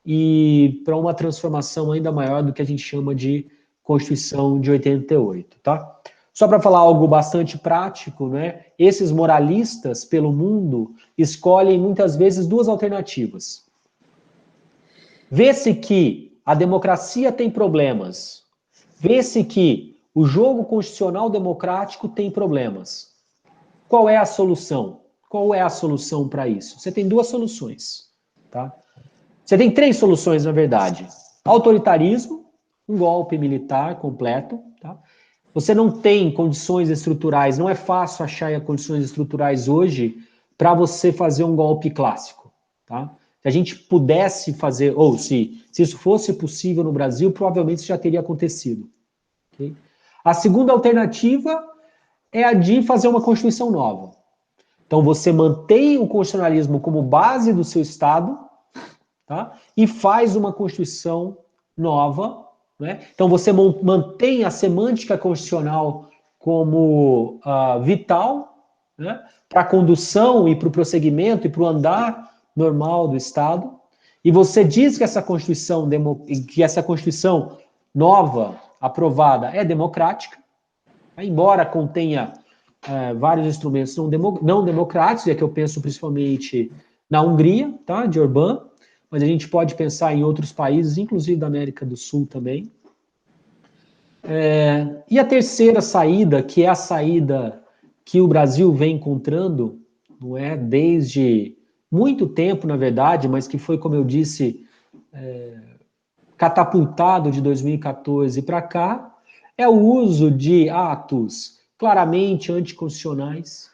e para uma transformação ainda maior do que a gente chama de Constituição de 88, tá? Só para falar algo bastante prático, né? Esses moralistas pelo mundo escolhem muitas vezes duas alternativas. Vê-se que a democracia tem problemas, vê-se que o jogo constitucional democrático tem problemas. Qual é a solução? Qual é a solução para isso? Você tem duas soluções, tá? Você tem três soluções, na verdade. Autoritarismo, um golpe militar completo, tá? Você não tem condições estruturais, não é fácil achar condições estruturais hoje para você fazer um golpe clássico, tá? Se a gente pudesse fazer, ou se isso fosse possível no Brasil, provavelmente isso já teria acontecido. Okay? A segunda alternativa é a de fazer uma Constituição nova. Então, você mantém o constitucionalismo como base do seu Estado, tá? E faz uma Constituição nova, né? Então, você mantém a semântica constitucional como vital, né? Para a condução e para o prosseguimento e para o andar normal do Estado. E você diz que essa Constituição nova, aprovada, é democrática, embora contenha vários instrumentos não democráticos, é que eu penso principalmente na Hungria, tá, de Orbán, mas a gente pode pensar em outros países, inclusive da América do Sul também. E a terceira saída, que é a saída que o Brasil vem encontrando, não é, desde muito tempo, na verdade, mas que foi, como eu disse, catapultado de 2014 para cá, é o uso de atos claramente anticonstitucionais,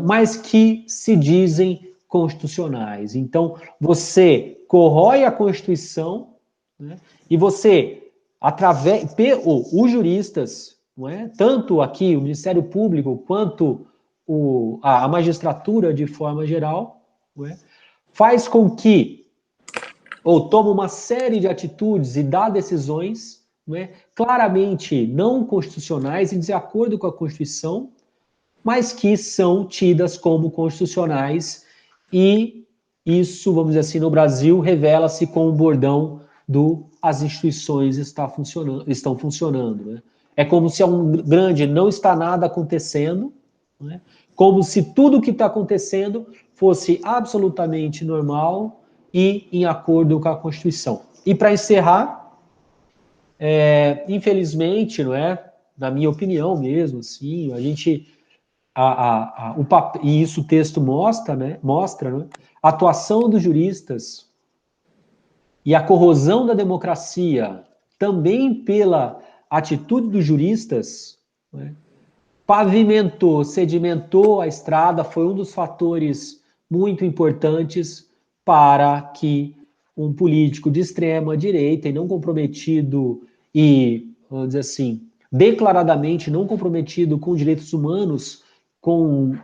mas que se dizem constitucionais. Então, você corrói a Constituição, né, e você, os juristas, não é, tanto aqui o Ministério Público quanto a magistratura de forma geral, não é, faz com que, ou toma uma série de atitudes e dá decisões, não é, claramente não constitucionais e de acordo com a Constituição, mas que são tidas como constitucionais, e isso, vamos dizer assim, no Brasil, revela-se com o bordão do as instituições estão funcionando. Né? É como se um grande não está nada acontecendo, né? Como se tudo o que está acontecendo fosse absolutamente normal e em acordo com a Constituição. E para encerrar, infelizmente, não é? Na minha opinião mesmo, assim, a gente e isso o texto mostra, né, a atuação dos juristas e a corrosão da democracia, também pela atitude dos juristas, né, sedimentou a estrada, foi um dos fatores muito importantes para que um político de extrema direita e não comprometido e, vamos dizer assim, declaradamente não comprometido com direitos humanos, com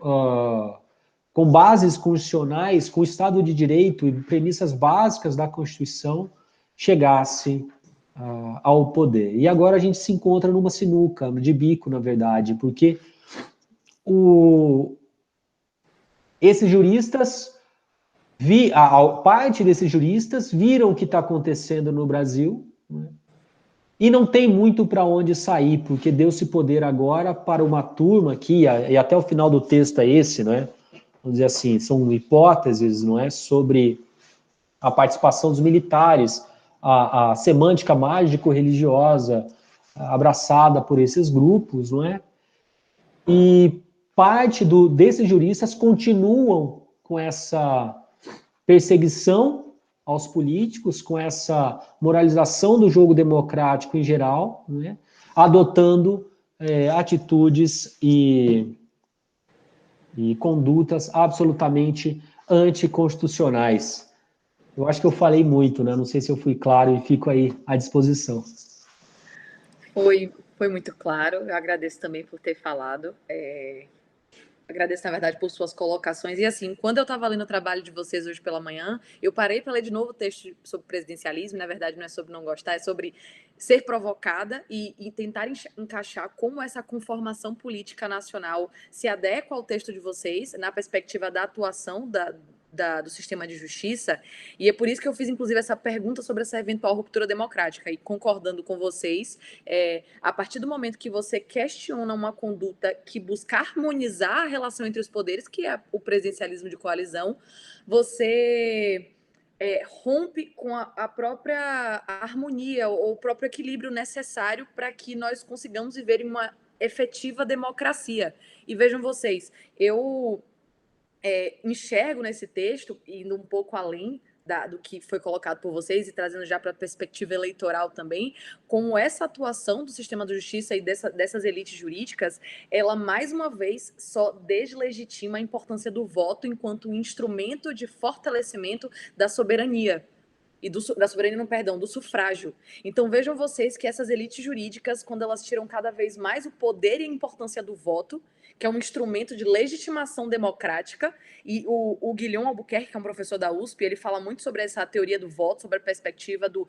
bases constitucionais, com o Estado de Direito e premissas básicas da Constituição, chegasse ao poder. E agora a gente se encontra numa sinuca de bico, na verdade, porque esses juristas, parte desses juristas viram o que está acontecendo no Brasil, né? E não tem muito para onde sair, porque deu-se poder agora para uma turma aqui, e até o final do texto é esse, né? Vamos dizer assim, são hipóteses, não é, sobre a participação dos militares, a semântica mágico-religiosa abraçada por esses grupos, não é? E parte desses juristas continuam com essa perseguição aos políticos, com essa moralização do jogo democrático em geral, né, adotando atitudes e condutas absolutamente anticonstitucionais. Eu acho que eu falei muito, né? Não sei se eu fui claro e fico aí à disposição. Foi muito claro, eu agradeço também por ter falado. Agradeço, na verdade, por suas colocações. E assim, quando eu estava lendo o trabalho de vocês hoje pela manhã, eu parei para ler de novo o texto sobre presidencialismo. Na verdade, não é sobre não gostar, é sobre ser provocada e tentar encaixar como essa conformação política nacional se adequa ao texto de vocês, na perspectiva da atuação do sistema de justiça. E é por isso que eu fiz, inclusive, essa pergunta sobre essa eventual ruptura democrática. E concordando com vocês, a partir do momento que você questiona uma conduta que busca harmonizar a relação entre os poderes, que é o presidencialismo de coalizão, você rompe com a própria harmonia ou o próprio equilíbrio necessário para que nós consigamos viver em uma efetiva democracia. E vejam vocês, eu enxergo nesse texto, indo um pouco além do que foi colocado por vocês e trazendo já para a perspectiva eleitoral também, como essa atuação do sistema de justiça e dessas elites jurídicas, ela mais uma vez só deslegitima a importância do voto enquanto instrumento de fortalecimento da soberania. Do sufrágio. Então vejam vocês que essas elites jurídicas, quando elas tiram cada vez mais o poder e a importância do voto, que é um instrumento de legitimação democrática, e o Guilhom Albuquerque, que é um professor da USP, ele fala muito sobre essa teoria do voto, sobre a perspectiva do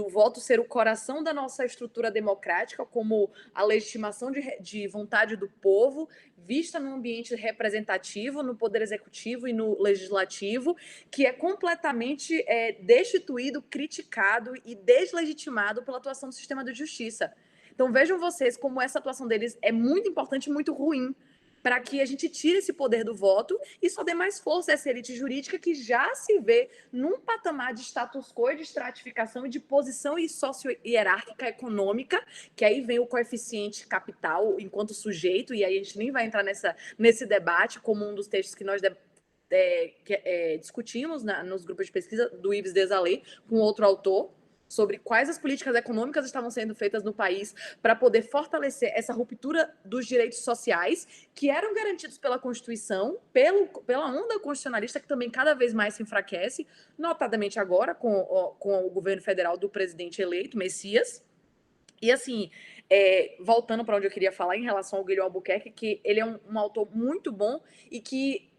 voto ser o coração da nossa estrutura democrática, como a legitimação de vontade do povo, vista no ambiente representativo, no poder executivo e no legislativo, que é completamente destituído, criticado e deslegitimado pela atuação do sistema de justiça. Então vejam vocês como essa atuação deles é muito importante e muito ruim, para que a gente tire esse poder do voto e só dê mais força a essa elite jurídica que já se vê num patamar de status quo, de estratificação e de posição socio-hierárquica econômica, que aí vem o coeficiente capital enquanto sujeito, e aí a gente nem vai entrar nesse debate como um dos textos que nós discutimos nos grupos de pesquisa do Yves Desalé com outro autor, sobre quais as políticas econômicas estavam sendo feitas no país para poder fortalecer essa ruptura dos direitos sociais que eram garantidos pela Constituição, pela onda constitucionalista que também cada vez mais se enfraquece, notadamente agora com o governo federal do presidente eleito, Messias. E assim, voltando para onde eu queria falar em relação ao Guilherme Albuquerque, que ele é um autor muito bom e que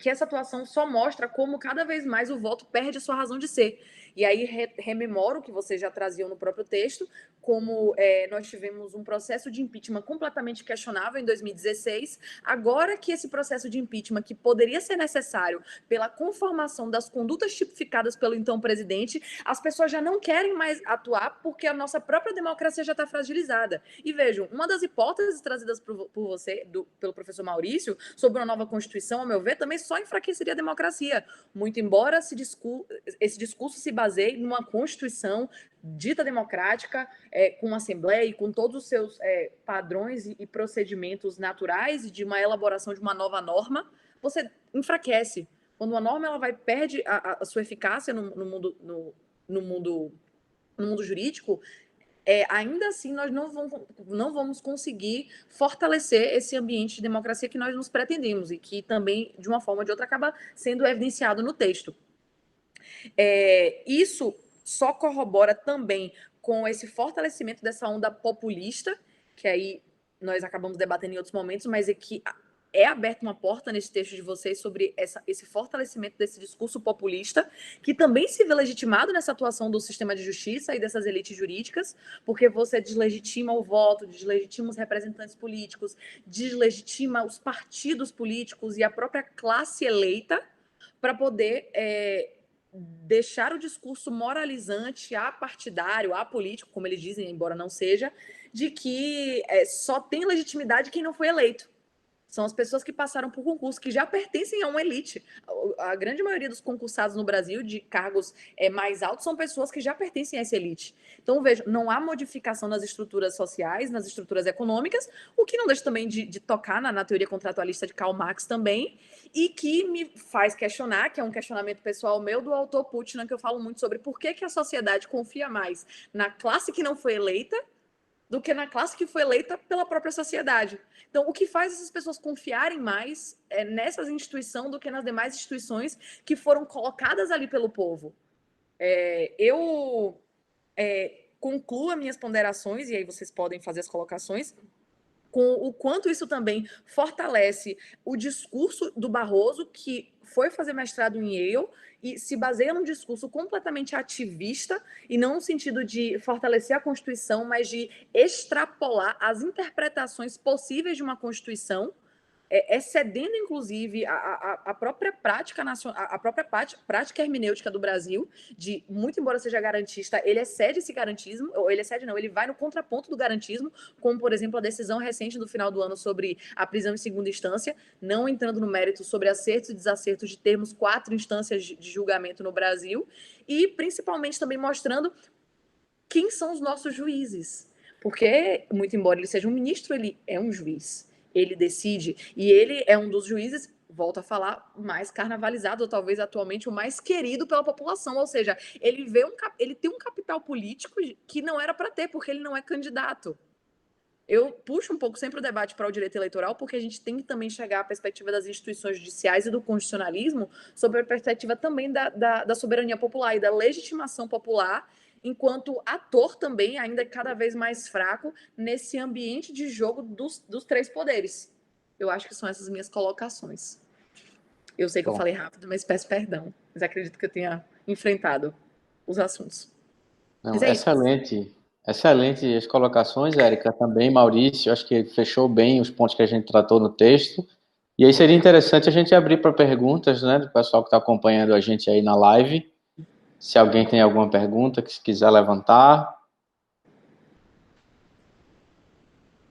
essa atuação só mostra como cada vez mais o voto perde a sua razão de ser. E aí rememoro o que vocês já traziam no próprio texto, como nós tivemos um processo de impeachment completamente questionável em 2016, agora que esse processo de impeachment, que poderia ser necessário pela conformação das condutas tipificadas pelo então presidente, as pessoas já não querem mais atuar porque a nossa própria democracia já está fragilizada. E vejam, uma das hipóteses trazidas por você, pelo professor Maurício, sobre uma nova Constituição, ao meu ver, também só enfraqueceria a democracia, muito embora esse discurso se baseie numa Constituição dita democrática, com Assembleia e com todos os seus padrões e procedimentos naturais e de uma elaboração de uma nova norma, você enfraquece. Quando uma norma perde a sua eficácia no mundo jurídico, ainda assim nós não vamos conseguir fortalecer esse ambiente de democracia que nós nos pretendemos e que também, de uma forma ou de outra, acaba sendo evidenciado no texto. Isso só corrobora também com esse fortalecimento dessa onda populista, que aí nós acabamos debatendo em outros momentos, mas é que é aberta uma porta nesse texto de vocês sobre esse fortalecimento desse discurso populista, que também se vê legitimado nessa atuação do sistema de justiça e dessas elites jurídicas, porque você deslegitima o voto, deslegitima os representantes políticos, deslegitima os partidos políticos e a própria classe eleita para poder deixar o discurso moralizante, apartidário, apolítico, como eles dizem, embora não seja, de que só tem legitimidade quem não foi eleito. São as pessoas que passaram por concurso, que já pertencem a uma elite. A grande maioria dos concursados no Brasil, de cargos mais altos, são pessoas que já pertencem a essa elite. Então, veja, não há modificação nas estruturas sociais, nas estruturas econômicas, o que não deixa também de tocar na teoria contratualista de Karl Marx também, e que me faz questionar, que é um questionamento pessoal meu, do autor Putnam, que eu falo muito sobre por que a sociedade confia mais na classe que não foi eleita do que na classe que foi eleita pela própria sociedade. Então, o que faz essas pessoas confiarem mais nessas instituições do que nas demais instituições que foram colocadas ali pelo povo? Eu concluo as minhas ponderações, e aí vocês podem fazer as colocações, com o quanto isso também fortalece o discurso do Barroso, que foi fazer mestrado em Yale e se baseia num discurso completamente ativista, e não no sentido de fortalecer a Constituição, mas de extrapolar as interpretações possíveis de uma Constituição, excedendo, inclusive, a própria prática nacional, a própria prática hermenêutica do Brasil, de, muito embora seja garantista, ele excede esse garantismo, ou ele excede não, ele vai no contraponto do garantismo, como, por exemplo, a decisão recente do final do ano sobre a prisão em segunda instância, não entrando no mérito sobre acertos e desacertos de termos 4 instâncias de julgamento no Brasil, e principalmente também mostrando quem são os nossos juízes. Porque, muito embora ele seja um ministro, ele é um juiz. Ele decide, e ele é um dos juízes, volto a falar, mais carnavalizado, ou talvez atualmente o mais querido pela população, ou seja, ele tem um capital político que não era para ter, porque ele não é candidato. Eu puxo um pouco sempre o debate para o direito eleitoral, porque a gente tem que também chegar à perspectiva das instituições judiciais e do constitucionalismo, sobre a perspectiva também da soberania popular e da legitimação popular enquanto ator também ainda cada vez mais fraco nesse ambiente de jogo dos três poderes. Eu acho que são essas minhas colocações. Eu sei que eu falei rápido, mas peço perdão. Mas acredito que eu tenha enfrentado os assuntos. Não, Mas é isso. excelente as colocações, Érica, também, Maurício, acho que fechou bem os pontos que a gente tratou no texto. E aí seria interessante a gente abrir para perguntas, né, do pessoal que está acompanhando a gente aí na live. Se alguém tem alguma pergunta que se quiser levantar.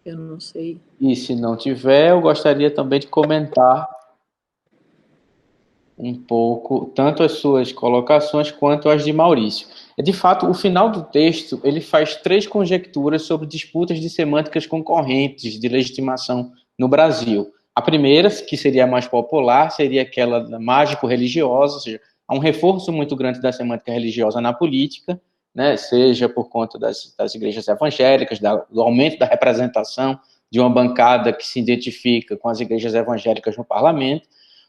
Eu não sei. E se não tiver, eu gostaria também de comentar um pouco, tanto as suas colocações quanto as de Maurício. De fato, o final do texto, ele faz 3 conjecturas sobre disputas de semânticas concorrentes de legitimação no Brasil. A primeira, que seria a mais popular, seria aquela mágico-religiosa, ou seja, há um reforço muito grande da semântica religiosa na política, né, seja por conta das igrejas evangélicas, do aumento da representação de uma bancada que se identifica com as igrejas evangélicas no parlamento.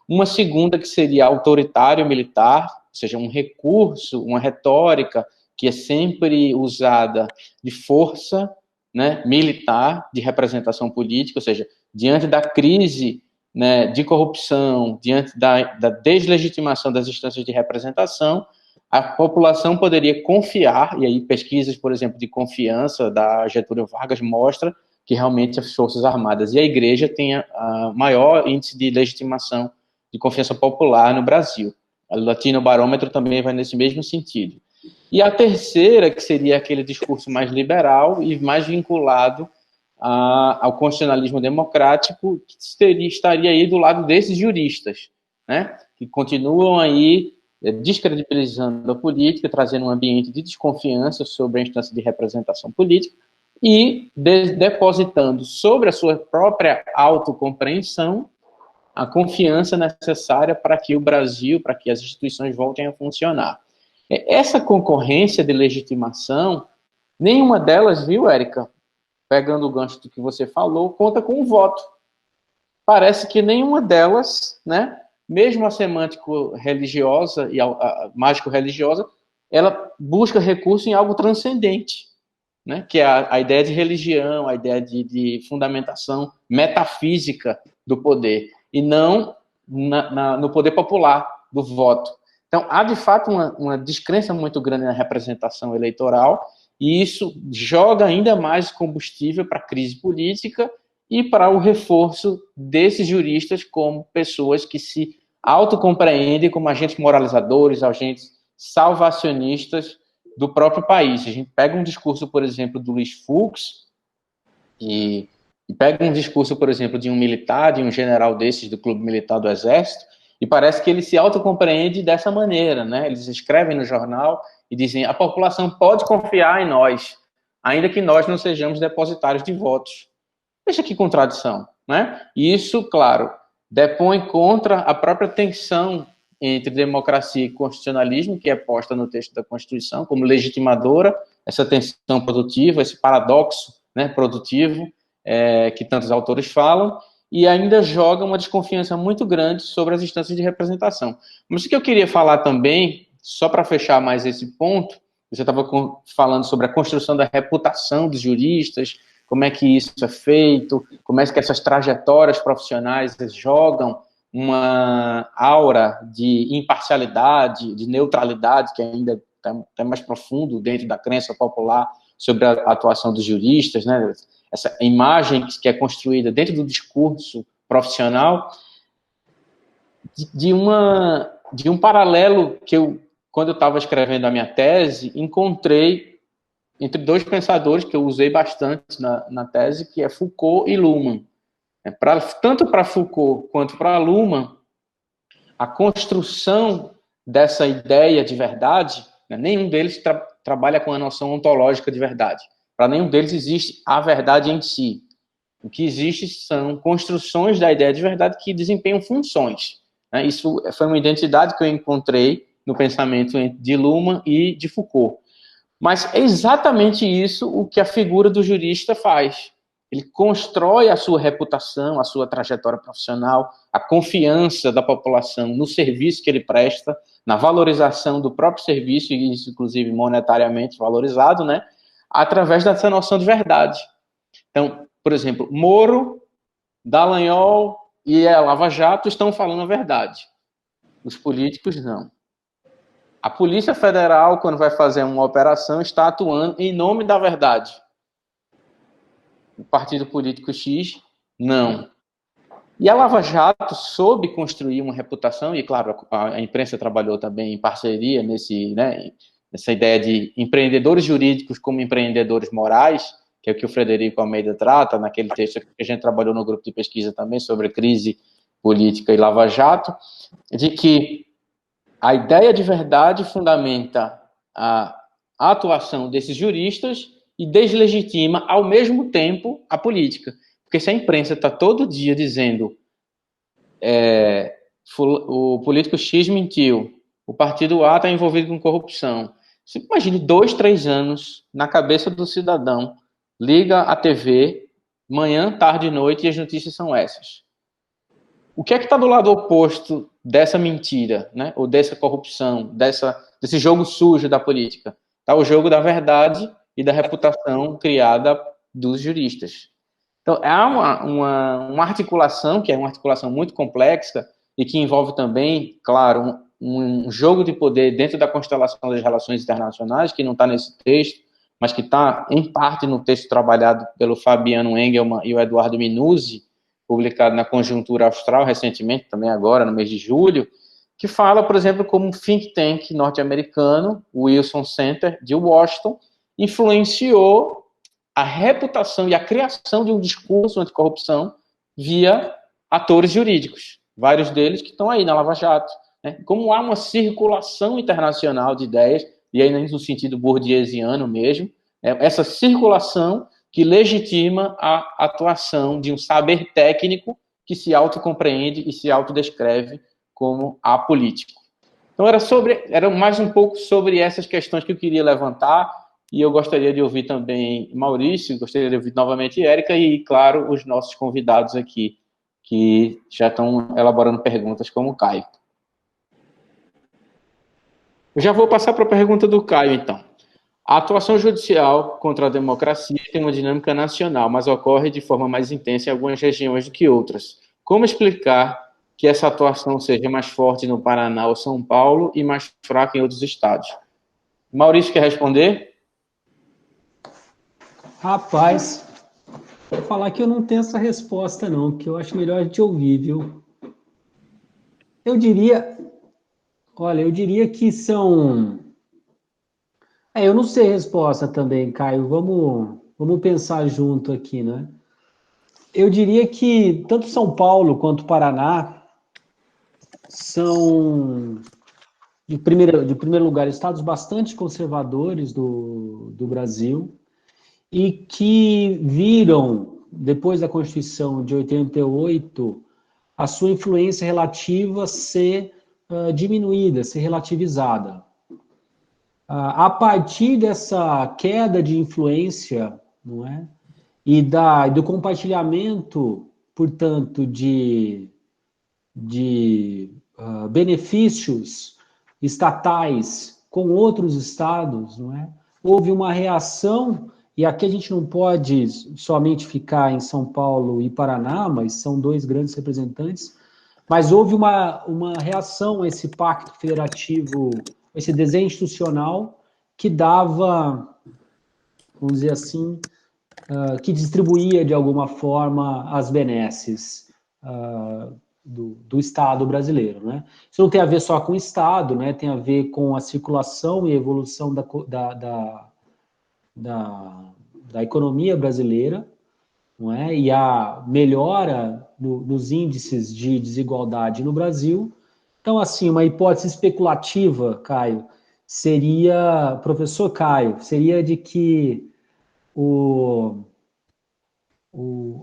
Uma segunda, que seria autoritário-militar, ou seja, um recurso, uma retórica que é sempre usada de força, né, militar, de representação política, ou seja, diante da crise, né, de corrupção, diante da deslegitimação das instâncias de representação, a população poderia confiar, e aí pesquisas, por exemplo, de confiança da Getúlio Vargas mostra que realmente as Forças Armadas e a Igreja têm a maior índice de legitimação de confiança popular no Brasil. O Latinobarômetro também vai nesse mesmo sentido. E a terceira, que seria aquele discurso mais liberal e mais vinculado ao constitucionalismo democrático, que estaria aí do lado desses juristas, né, que continuam aí descredibilizando a política, trazendo um ambiente de desconfiança sobre a instância de representação política e depositando sobre a sua própria autocompreensão a confiança necessária para que o Brasil, para que as instituições voltem a funcionar. Essa concorrência de legitimação, nenhuma delas, viu, Érica, pegando o gancho do que você falou, conta com o voto. Parece que nenhuma delas, né, mesmo a semântico-religiosa e a mágico-religiosa, ela busca recurso em algo transcendente, né, que é a ideia de religião, a ideia de fundamentação metafísica do poder, e não no poder popular do voto. Então, há, de fato, uma descrença muito grande na representação eleitoral, e isso joga ainda mais combustível para a crise política e para o reforço desses juristas como pessoas que se autocompreendem como agentes moralizadores, agentes salvacionistas do próprio país. A gente pega um discurso, por exemplo, do Luiz Fux, e pega um discurso, por exemplo, de um militar, de um general desses do Clube Militar do Exército, e parece que ele se autocompreende dessa maneira, né? Eles escrevem no jornal e dizem: a população pode confiar em nós, ainda que nós não sejamos depositários de votos. Veja que contradição, né? E isso, claro, depõe contra a própria tensão entre democracia e constitucionalismo, que é posta no texto da Constituição como legitimadora, essa tensão produtiva, esse paradoxo, né, produtivo, que tantos autores falam, e ainda joga uma desconfiança muito grande sobre as instâncias de representação. Mas o que eu queria falar também, só para fechar mais esse ponto, você estava falando sobre a construção da reputação dos juristas, como é que isso é feito, como é que essas trajetórias profissionais jogam uma aura de imparcialidade, de neutralidade, que ainda está mais profundo dentro da crença popular sobre a atuação dos juristas, né? Essa imagem que é construída dentro do discurso profissional, de um paralelo que eu, quando eu estava escrevendo a minha tese, encontrei entre 2 pensadores que eu usei bastante na tese, que é Foucault e Luhmann. Tanto para Foucault quanto para Luhmann, a construção dessa ideia de verdade, né, nenhum deles trabalha com a noção ontológica de verdade. Para nenhum deles existe a verdade em si. O que existe são construções da ideia de verdade que desempenham funções. Né? Isso foi uma identidade que eu encontrei no pensamento de Luhmann e de Foucault. Mas é exatamente isso o que a figura do jurista faz. Ele constrói a sua reputação, a sua trajetória profissional, a confiança da população no serviço que ele presta, na valorização do próprio serviço, e isso, inclusive, monetariamente valorizado, né, através dessa noção de verdade. Então, por exemplo, Moro, Dallagnol e a Lava Jato estão falando a verdade. Os políticos, não. A Polícia Federal, quando vai fazer uma operação, está atuando em nome da verdade. O partido político X, não. E a Lava Jato soube construir uma reputação, e claro, a imprensa trabalhou também em parceria nessa ideia de empreendedores jurídicos como empreendedores morais, que é o que o Frederico Almeida trata, naquele texto que a gente trabalhou no grupo de pesquisa também sobre crise política e Lava Jato, de que a ideia de verdade fundamenta a atuação desses juristas e deslegitima, ao mesmo tempo, a política. Porque se a imprensa está todo dia dizendo o político X mentiu, o partido A está envolvido com corrupção, você imagine 2, 3 anos na cabeça do cidadão, liga a TV, manhã, tarde e noite, e as notícias são essas. O que é que está do lado oposto dessa mentira, né? Ou dessa corrupção, desse jogo sujo da política? Está o jogo da verdade e da reputação criada dos juristas. Então, há uma articulação, que é uma articulação muito complexa e que envolve também, claro, um jogo de poder dentro da constelação das relações internacionais, que não está nesse texto, mas que está, em parte, no texto trabalhado pelo Fabiano Engelman e o Eduardo Minuzzi, publicado na Conjuntura Austral recentemente, também agora, no mês de julho, que fala, por exemplo, como um think tank norte-americano, o Wilson Center, de Washington, influenciou a reputação e a criação de um discurso anticorrupção via atores jurídicos, vários deles que estão aí na Lava Jato. Né? Como há uma circulação internacional de ideias, e aí no sentido bourdieusiano mesmo, essa circulação que legitima a atuação de um saber técnico que se autocompreende e se autodescreve como apolítico. Então, era mais um pouco sobre essas questões que eu queria levantar, e eu gostaria de ouvir também Maurício, gostaria de ouvir novamente Érica e, claro, os nossos convidados aqui, que já estão elaborando perguntas, como o Caio. Eu já vou passar para a pergunta do Caio, então. A atuação judicial contra a democracia tem uma dinâmica nacional, mas ocorre de forma mais intensa em algumas regiões do que outras. Como explicar que essa atuação seja mais forte no Paraná ou São Paulo e mais fraca em outros estados? Maurício, quer responder? Rapaz, vou falar que eu não tenho essa resposta, não, que eu acho melhor a gente ouvir, viu? Eu diria que são... eu não sei a resposta também, Caio. Vamos pensar junto aqui, né? Eu diria que tanto São Paulo quanto Paraná são, de primeiro lugar, estados bastante conservadores do Brasil e que viram, depois da Constituição de 88, a sua influência relativa ser diminuída, ser relativizada. A partir dessa queda de influência, não é? E do compartilhamento, portanto, de benefícios estatais com outros estados, não é? Houve uma reação, e aqui a gente não pode somente ficar em São Paulo e Paraná, mas são dois grandes representantes, mas houve uma reação a esse pacto federativo, esse desenho institucional que dava, vamos dizer assim, que distribuía de alguma forma as benesses do Estado brasileiro, né? Isso não tem a ver só com o Estado, né? Tem a ver com a circulação e a evolução da economia brasileira, não é? E a melhora nos índices de desigualdade no Brasil. Então, assim, uma hipótese especulativa, Caio, seria, professor Caio, seria de que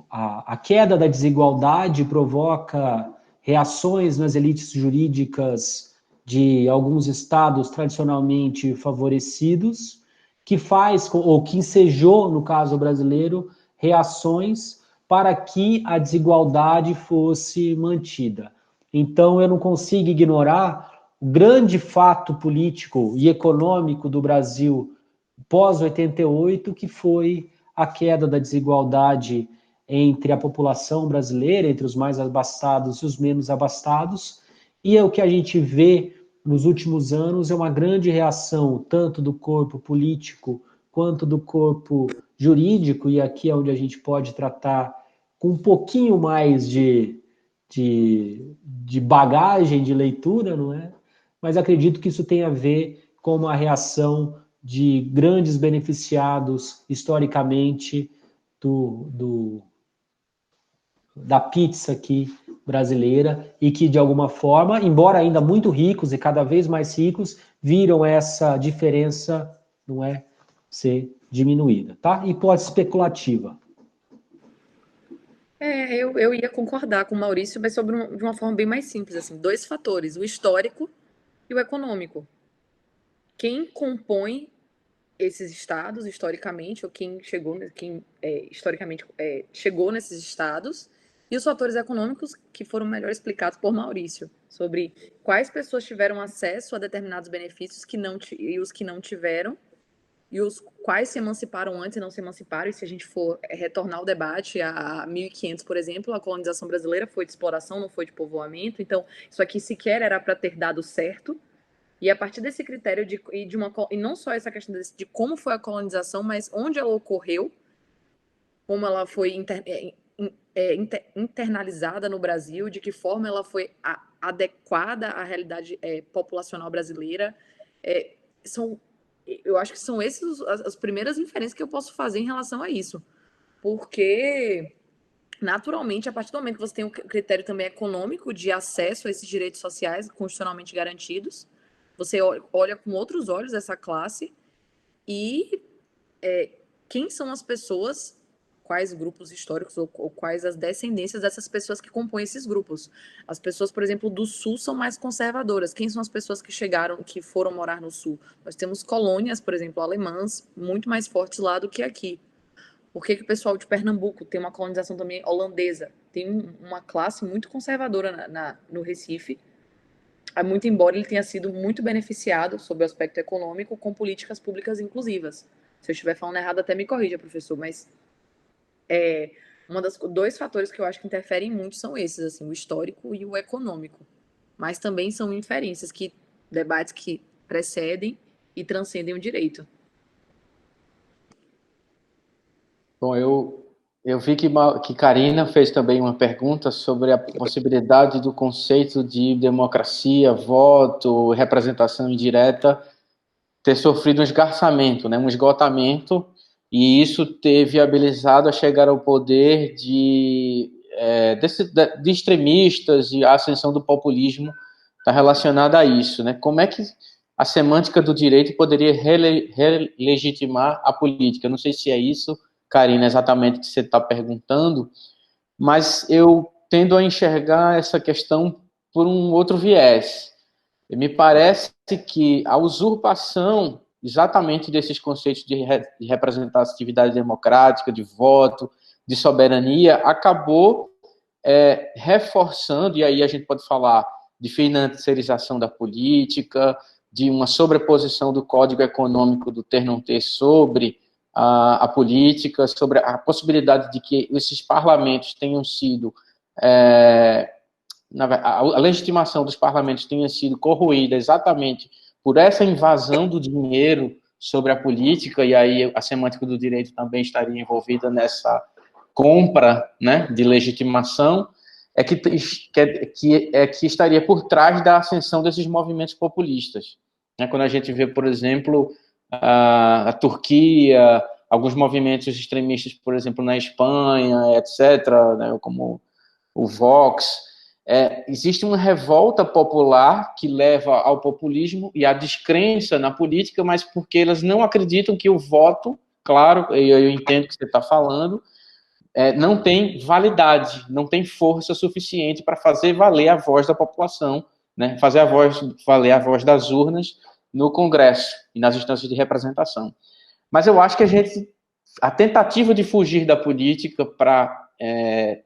a queda da desigualdade provoca reações nas elites jurídicas de alguns estados tradicionalmente favorecidos, que faz, ou que ensejou, no caso brasileiro, reações para que a desigualdade fosse mantida. Então, eu não consigo ignorar o grande fato político e econômico do Brasil pós-88, que foi a queda da desigualdade entre a população brasileira, entre os mais abastados e os menos abastados, e é o que a gente vê nos últimos anos é uma grande reação, tanto do corpo político quanto do corpo jurídico, e aqui é onde a gente pode tratar com um pouquinho mais de bagagem de leitura, não é? Mas acredito que isso tem a ver com uma reação de grandes beneficiados, historicamente, da pizza aqui brasileira, e que, de alguma forma, embora ainda muito ricos e cada vez mais ricos, viram essa diferença, não é, ser diminuída, tá? Hipótese especulativa. Eu ia concordar com o Maurício, mas de uma forma bem mais simples, assim, 2 fatores, o histórico e o econômico. Quem compõe esses estados historicamente, ou quem historicamente chegou nesses estados, e os fatores econômicos que foram melhor explicados por Maurício, sobre quais pessoas tiveram acesso a determinados benefícios e os que não tiveram, e os quais se emanciparam antes e não se emanciparam, e se a gente for retornar ao debate, a 1500, por exemplo, a colonização brasileira foi de exploração, não foi de povoamento, então isso aqui sequer era para ter dado certo, e a partir desse critério e não só essa questão de como foi a colonização, mas onde ela ocorreu, como ela foi internalizada no Brasil, de que forma ela foi adequada à realidade populacional brasileira, eu acho que são essas as primeiras inferências que eu posso fazer em relação a isso, porque naturalmente, a partir do momento que você tem um critério também econômico de acesso a esses direitos sociais constitucionalmente garantidos, você olha com outros olhos essa classe e quem são as pessoas, quais grupos históricos ou quais as descendências dessas pessoas que compõem esses grupos. As pessoas, por exemplo, do Sul são mais conservadoras. Quem são as pessoas que chegaram, que foram morar no Sul? Nós temos colônias, por exemplo, alemãs, muito mais fortes lá do que aqui. Por que o pessoal de Pernambuco tem uma colonização também holandesa? Tem uma classe muito conservadora no Recife, muito embora ele tenha sido muito beneficiado, sob o aspecto econômico, com políticas públicas inclusivas. Se eu estiver falando errado, até me corrija, professor, mas dois fatores que eu acho que interferem muito são esses, assim, o histórico e o econômico. Mas também são inferências, debates que precedem e transcendem o direito. Bom, eu vi que Karina fez também uma pergunta sobre a possibilidade do conceito de democracia, voto, representação indireta ter sofrido um esgarçamento, né, um esgotamento, e isso ter viabilizado a chegar ao poder de extremistas, e a ascensão do populismo está relacionada a isso, né? Como é que a semântica do direito poderia relegitimar a política? Eu não sei se é isso, Karina, exatamente o que você está perguntando, mas eu tendo a enxergar essa questão por um outro viés. Me parece que a usurpação exatamente desses conceitos de representatividade democrática, de voto, de soberania, acabou reforçando, e aí a gente pode falar de financiarização da política, de uma sobreposição do Código Econômico do ter não ter sobre a política, sobre a possibilidade de que esses parlamentos tenham sido, a legitimação dos parlamentos tenha sido corroída exatamente por essa invasão do dinheiro sobre a política, e aí a semântica do direito também estaria envolvida nessa compra, né, de legitimação, que estaria por trás da ascensão desses movimentos populistas. Quando a gente vê, por exemplo, a Turquia, alguns movimentos extremistas, por exemplo, na Espanha, etc., né, como o Vox, existe uma revolta popular que leva ao populismo e à descrença na política, mas porque elas não acreditam que o voto, claro, eu entendo o que você está falando, não tem validade, não tem força suficiente para fazer valer a voz da população, né, valer a voz das urnas no Congresso e nas instâncias de representação. Mas eu acho que a tentativa de fugir da política para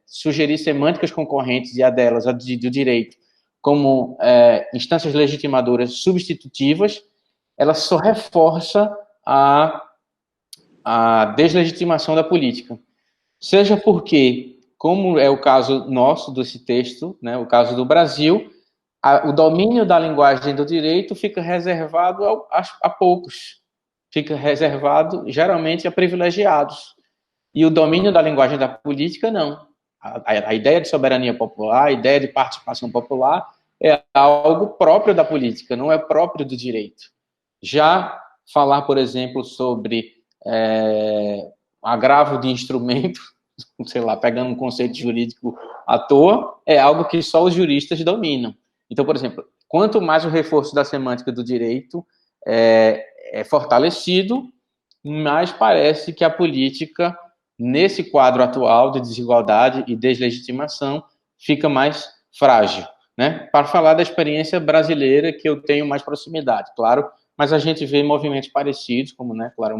sugerir semânticas concorrentes, e a delas, a do direito, como instâncias legitimadoras substitutivas, ela só reforça a deslegitimação da política. Seja porque, como é o caso nosso desse texto, né, o caso do Brasil, o domínio da linguagem do direito fica reservado a poucos, fica reservado geralmente a privilegiados. E o domínio da linguagem da política, não. A ideia de soberania popular, a ideia de participação popular é algo próprio da política, não é próprio do direito. Já falar, por exemplo, sobre agravo de instrumento, sei lá, pegando um conceito jurídico à toa, é algo que só os juristas dominam. Então, por exemplo, quanto mais o reforço da semântica do direito é fortalecido, mais parece que a política, nesse quadro atual de desigualdade e deslegitimação, fica mais frágil, né? Para falar da experiência brasileira, que eu tenho mais proximidade, claro, mas a gente vê movimentos parecidos, como, né, claro,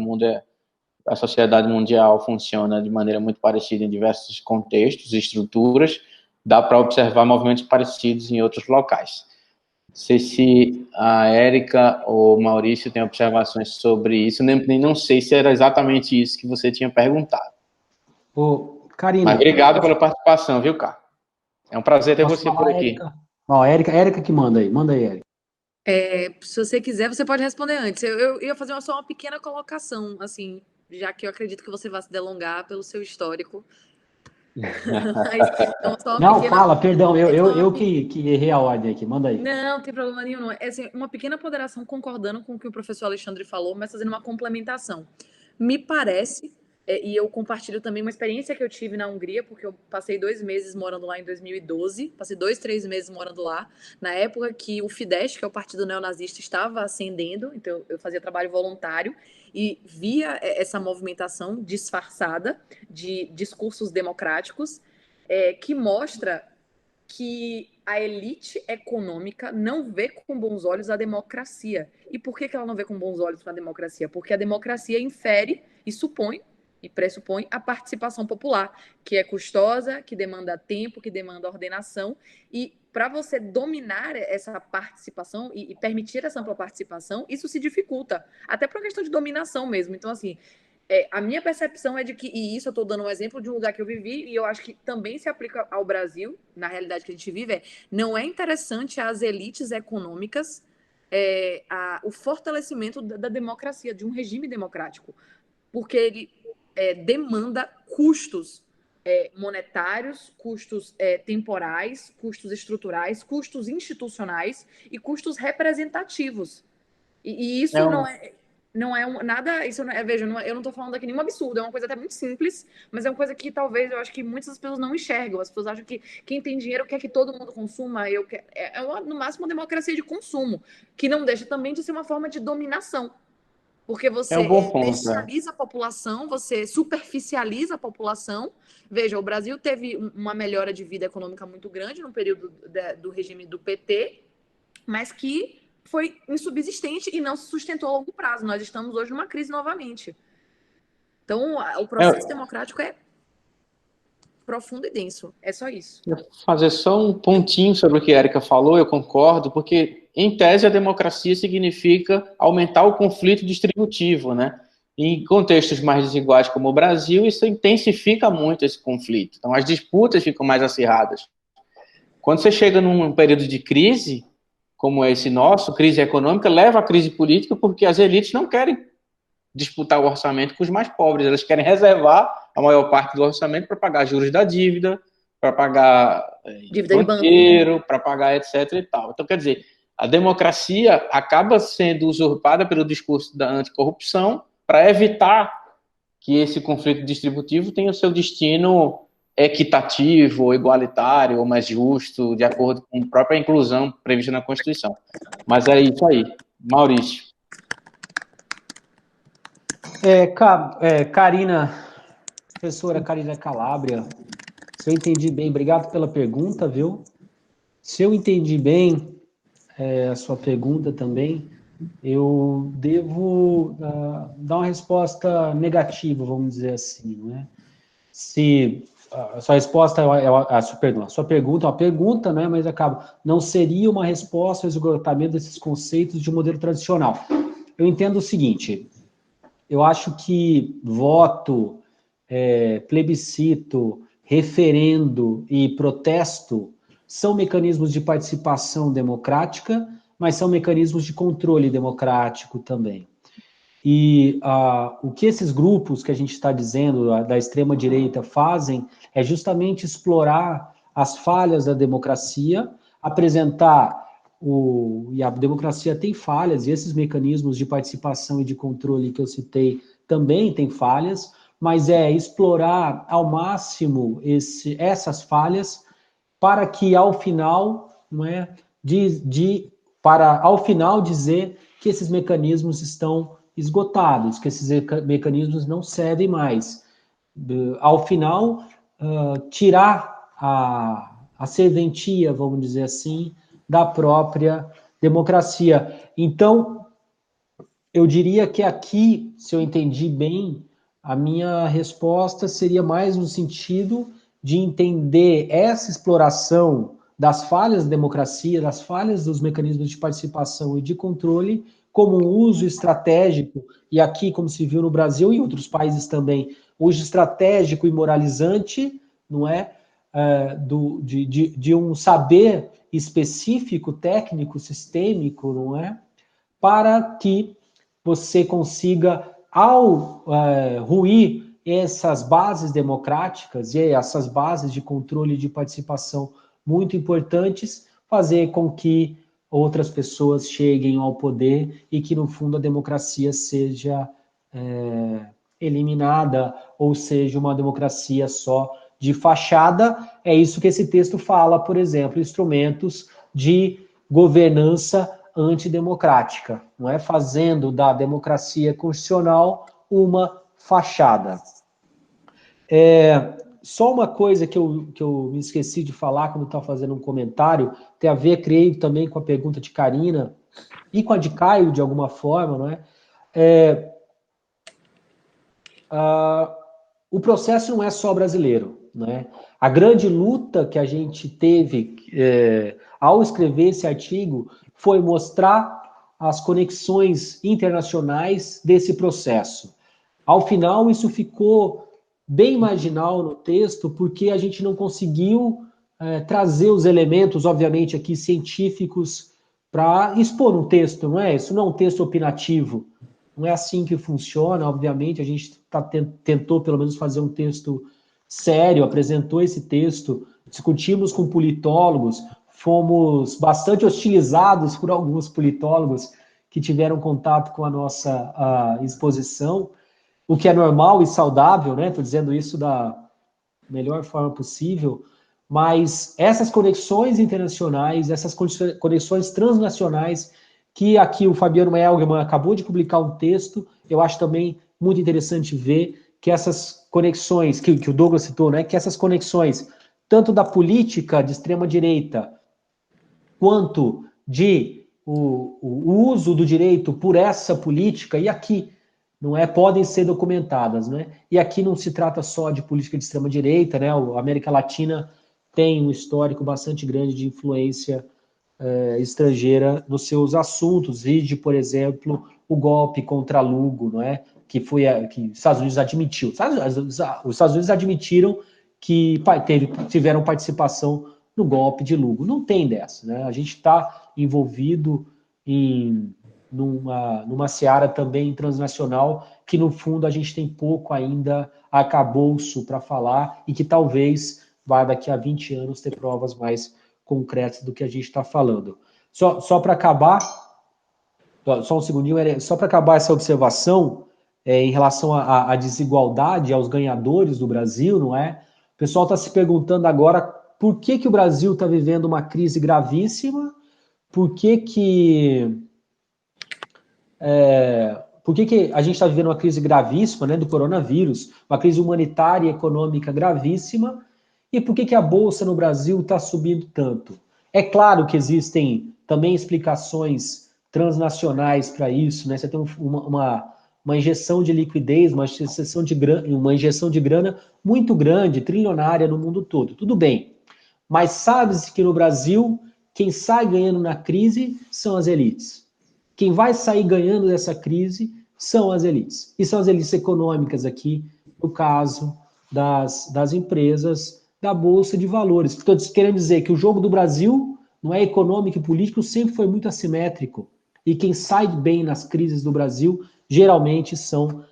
a sociedade mundial funciona de maneira muito parecida em diversos contextos e estruturas, dá para observar movimentos parecidos em outros locais. Não sei se a Érica ou o Maurício têm observações sobre isso, nem não sei se era exatamente isso que você tinha perguntado. Karina, mas obrigado pela participação, viu, cara? É um prazer ter você por aqui. Érica que manda aí, Érica. Se você quiser, você pode responder antes. Eu ia fazer só uma pequena colocação, assim, já que eu acredito que você vai se delongar pelo seu histórico. Mas, então, não, fala, perdão, eu que errei a ordem aqui, manda aí. Não tem problema nenhum, não. É assim, uma pequena ponderação concordando com o que o professor Alexandre falou, mas fazendo uma complementação. Me parece, e eu compartilho também uma experiência que eu tive na Hungria, porque eu passei 2 meses morando lá em 2012, passei 2, 3 meses morando lá, na época que o Fidesz, que é o partido neonazista, estava ascendendo, então eu fazia trabalho voluntário, e via essa movimentação disfarçada de discursos democráticos, que mostra que a elite econômica não vê com bons olhos a democracia. E por que ela não vê com bons olhos a democracia? Porque a democracia infere e supõe e pressupõe a participação popular, que é custosa, que demanda tempo, que demanda ordenação. E para você dominar essa participação e permitir essa ampla participação, isso se dificulta, até por uma questão de dominação mesmo. Então, assim, a minha percepção é de que, e isso eu estou dando um exemplo de um lugar que eu vivi, e eu acho que também se aplica ao Brasil, na realidade que a gente vive, não é interessante às elites econômicas o fortalecimento da democracia, de um regime democrático, porque ele demanda custos monetários, custos temporais, custos estruturais, custos institucionais e custos representativos. E isso não é nada, isso não veja, eu não estou falando aqui nenhum absurdo, é uma coisa até muito simples, mas é uma coisa que talvez eu acho que muitas pessoas não enxergam. As pessoas acham que quem tem dinheiro quer que todo mundo consuma, no máximo uma democracia de consumo, que não deixa também de ser uma forma de dominação. Porque você bestializa a população, você superficializa a população. Veja, o Brasil teve uma melhora de vida econômica muito grande no período do regime do PT, mas que foi insubsistente e não se sustentou a longo prazo. Nós estamos hoje numa crise novamente. Então, o processo democrático é profundo e denso. É só isso. Vou fazer só um pontinho sobre o que a Érica falou, eu concordo, porque, em tese, a democracia significa aumentar o conflito distributivo, né? Em contextos mais desiguais como o Brasil, isso intensifica muito esse conflito. Então, as disputas ficam mais acirradas. Quando você chega num período de crise, como esse nosso, crise econômica, leva à crise política, porque as elites não querem disputar o orçamento com os mais pobres, elas querem reservar a maior parte do orçamento para pagar juros da dívida, para pagar dívida banqueiro, para pagar etc e tal. Então, quer dizer, a democracia acaba sendo usurpada pelo discurso da anticorrupção para evitar que esse conflito distributivo tenha o seu destino equitativo, ou igualitário, ou mais justo, de acordo com a própria inclusão prevista na Constituição. Mas é isso aí. Maurício. Karina, professora Karina Calabria, se eu entendi bem, obrigado pela pergunta, viu? Se eu entendi bem a sua pergunta também, eu devo dar uma resposta negativa, vamos dizer assim, né? Se a sua resposta a sua pergunta é uma pergunta, né, mas não seria uma resposta ao esgotamento desses conceitos de um modelo tradicional. Eu entendo o seguinte, eu acho que voto, plebiscito, referendo e protesto são mecanismos de participação democrática, mas são mecanismos de controle democrático também. E o que esses grupos que a gente está dizendo, da extrema-direita, fazem é justamente explorar as falhas da democracia, apresentar e a democracia tem falhas, e esses mecanismos de participação e de controle que eu citei também têm falhas, mas é explorar ao máximo essas falhas para que ao final, não é, para ao final dizer que esses mecanismos estão esgotados, que esses mecanismos não servem mais. Ao final, tirar a serventia, vamos dizer assim, da própria democracia. Então, eu diria que aqui, se eu entendi bem, a minha resposta seria mais no sentido de entender essa exploração das falhas da democracia, das falhas dos mecanismos de participação e de controle, como um uso estratégico, e aqui, como se viu no Brasil e em outros países também, uso estratégico e moralizante, não é? De um saber específico, técnico, sistêmico, não é? Para que você consiga, ao ruir essas bases democráticas e essas bases de controle e de participação muito importantes, fazer com que outras pessoas cheguem ao poder e que, no fundo, a democracia seja eliminada ou seja uma democracia só de fachada. É isso que esse texto fala, por exemplo, instrumentos de governança antidemocrática, não é? Fazendo da democracia constitucional uma fachada. Só uma coisa que eu me esqueci de falar quando estava fazendo um comentário, tem a ver, creio, também com a pergunta de Karina e com a de Caio, de alguma forma, não é? O processo não é só brasileiro, né? A grande luta que a gente teve ao escrever esse artigo foi mostrar as conexões internacionais desse processo. Ao final, isso ficou bem marginal no texto, porque a gente não conseguiu trazer os elementos, obviamente, aqui científicos, para expor um texto, não é? Isso não é um texto opinativo. Não é assim que funciona, obviamente, a gente tentou pelo menos fazer um texto sério, apresentou esse texto, discutimos com politólogos, fomos bastante hostilizados por alguns politólogos que tiveram contato com a nossa exposição, o que é normal e saudável, né? Estou dizendo isso da melhor forma possível, mas essas conexões internacionais, essas conexões transnacionais, que aqui o Fabiano Elgerman acabou de publicar um texto, eu acho também muito interessante ver que essas conexões, que o Douglas citou, né, que essas conexões, tanto da política de extrema-direita, quanto de o uso do direito por essa política, e aqui, não é, podem ser documentadas, né? E aqui não se trata só de política de extrema-direita, né? A América Latina tem um histórico bastante grande de influência estrangeira nos seus assuntos, e por exemplo, o golpe contra Lugo, não é? Que foi que os Estados Unidos admitiu. Os Estados Unidos admitiram que tiveram participação no golpe de Lugo. Não tem dessa, né? A gente está envolvido numa seara também transnacional que, no fundo, a gente tem pouco ainda arcabouço para falar e que talvez vá daqui a 20 anos ter provas mais concretas do que a gente está falando. Só para acabar, só um segundinho, só para acabar essa observação em relação à desigualdade, aos ganhadores do Brasil, não é? O pessoal está se perguntando agora por que o Brasil está vivendo uma crise gravíssima, por que a gente está vivendo uma crise gravíssima, né, do coronavírus, uma crise humanitária e econômica gravíssima, e por que a Bolsa no Brasil está subindo tanto? É claro que existem também explicações transnacionais para isso, né? Você tem uma uma injeção de liquidez, uma injeção de grana muito grande, trilionária no mundo todo. Tudo bem. Mas sabe-se que no Brasil, quem sai ganhando na crise são as elites. Quem vai sair ganhando dessa crise são as elites. E são as elites econômicas aqui, no caso das empresas da Bolsa de Valores. Estou querendo dizer que o jogo do Brasil não é econômico e político, sempre foi muito assimétrico. E quem sai bem nas crises do Brasil, geralmente são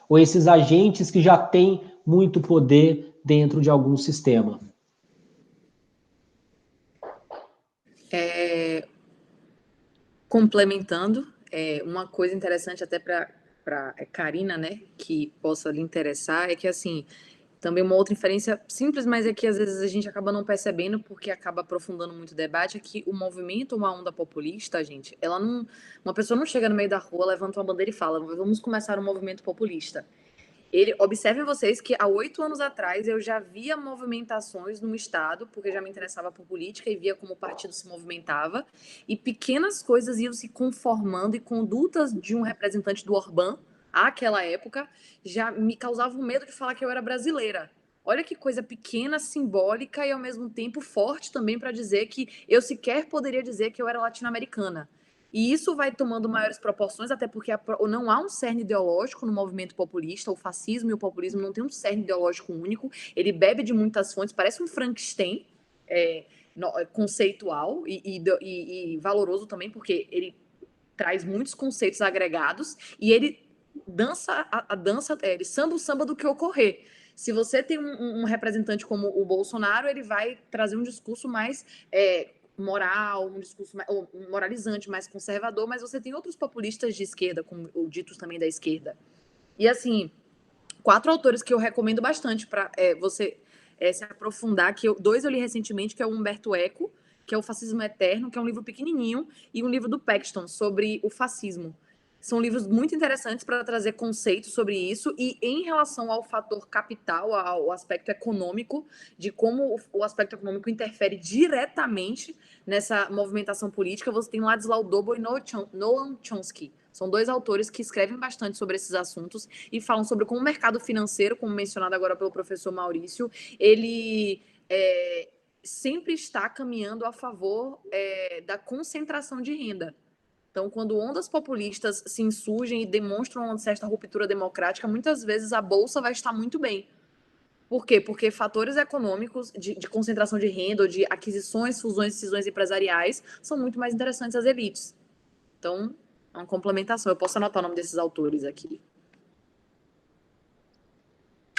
ou esses agentes que já têm muito poder dentro de algum sistema. Complementando, uma coisa interessante até para Karina, né, que possa lhe interessar, é que, assim, também uma outra inferência simples, mas é que às vezes a gente acaba não percebendo porque acaba aprofundando muito o debate, é que o movimento, uma onda populista, gente, ela não... Uma pessoa não chega no meio da rua, levanta uma bandeira e fala, vamos começar um movimento populista. Observem vocês que há 8 anos atrás eu já via movimentações no Estado, porque já me interessava por política e via como o partido se movimentava, e pequenas coisas iam se conformando e condutas de um representante do Orbán, àquela época, já me causavam medo de falar que eu era brasileira. Olha que coisa pequena, simbólica e ao mesmo tempo forte também para dizer que eu sequer poderia dizer que eu era latino-americana. E isso vai tomando maiores proporções, até porque não há um cerne ideológico no movimento populista. O fascismo e o populismo não tem um cerne ideológico único. Ele bebe de muitas fontes, parece um Frankenstein conceitual e valoroso também, porque ele traz muitos conceitos agregados e ele dança a dança, ele samba o samba do que ocorrer. Se você tem um representante como o Bolsonaro, ele vai trazer um discurso mais moral, um discurso moralizante, mais conservador, mas você tem outros populistas de esquerda, como ditos também da esquerda. E, assim, 4 autores que eu recomendo bastante para você se aprofundar, que 2 eu li recentemente, que é o Humberto Eco, que é o Fascismo Eterno, que é um livro pequenininho, e um livro do Paxton, sobre o fascismo. São livros muito interessantes para trazer conceitos sobre isso e em relação ao fator capital, ao aspecto econômico, de como o aspecto econômico interfere diretamente nessa movimentação política, você tem Ladislau Dobo e Noam Chomsky. São 2 autores que escrevem bastante sobre esses assuntos e falam sobre como o mercado financeiro, como mencionado agora pelo professor Maurício, ele sempre está caminhando a favor da concentração de renda. Então, quando ondas populistas se insurgem e demonstram uma certa ruptura democrática, muitas vezes a Bolsa vai estar muito bem. Por quê? Porque fatores econômicos de concentração de renda, ou de aquisições, fusões, decisões empresariais, são muito mais interessantes às elites. Então, é uma complementação. Eu posso anotar o nome desses autores aqui.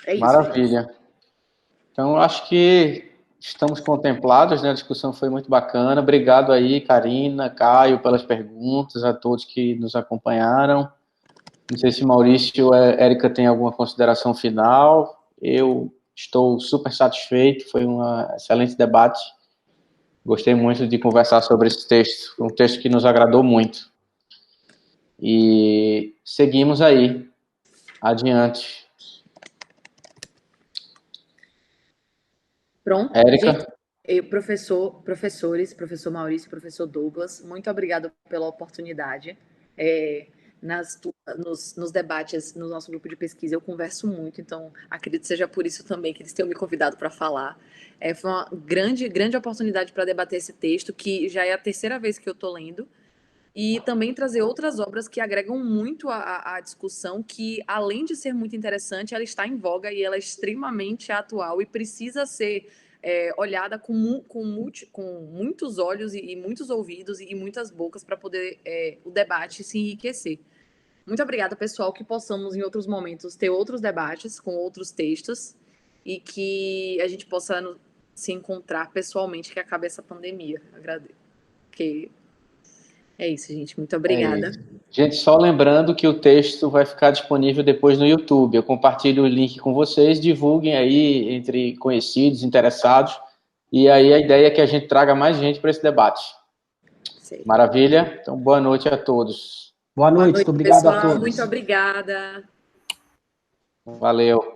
É isso. Maravilha. Gente. Então, acho que estamos contemplados, né? A discussão foi muito bacana. Obrigado aí, Karina, Caio, pelas perguntas, a todos que nos acompanharam. Não sei se Maurício ou Érica tem alguma consideração final. Eu estou super satisfeito, foi um excelente debate. Gostei muito de conversar sobre esse texto, um texto que nos agradou muito. E seguimos aí, adiante. Pronto. Érica? Professores, professor Maurício, professor Douglas, muito obrigado pela oportunidade. Nos debates, no nosso grupo de pesquisa, eu converso muito, então acredito que seja por isso também que eles tenham me convidado para falar. Foi uma grande oportunidade para debater esse texto, que já é a 3ª vez que eu estou lendo, e também trazer outras obras que agregam muito à discussão, que, além de ser muito interessante, ela está em voga e ela é extremamente atual e precisa ser olhada com muitos olhos e muitos ouvidos e muitas bocas para poder o debate se enriquecer. Muito obrigada, pessoal, que possamos, em outros momentos, ter outros debates com outros textos e que a gente possa se encontrar pessoalmente, que acabe essa pandemia. Agradeço. É isso, gente. Muito obrigada. Gente, só lembrando que o texto vai ficar disponível depois no YouTube. Eu compartilho o link com vocês, divulguem aí entre conhecidos, interessados, e aí a ideia é que a gente traga mais gente para esse debate. Sim. Maravilha? Então, boa noite a todos. Boa noite, muito obrigado, pessoal, a todos. Muito obrigada. Valeu.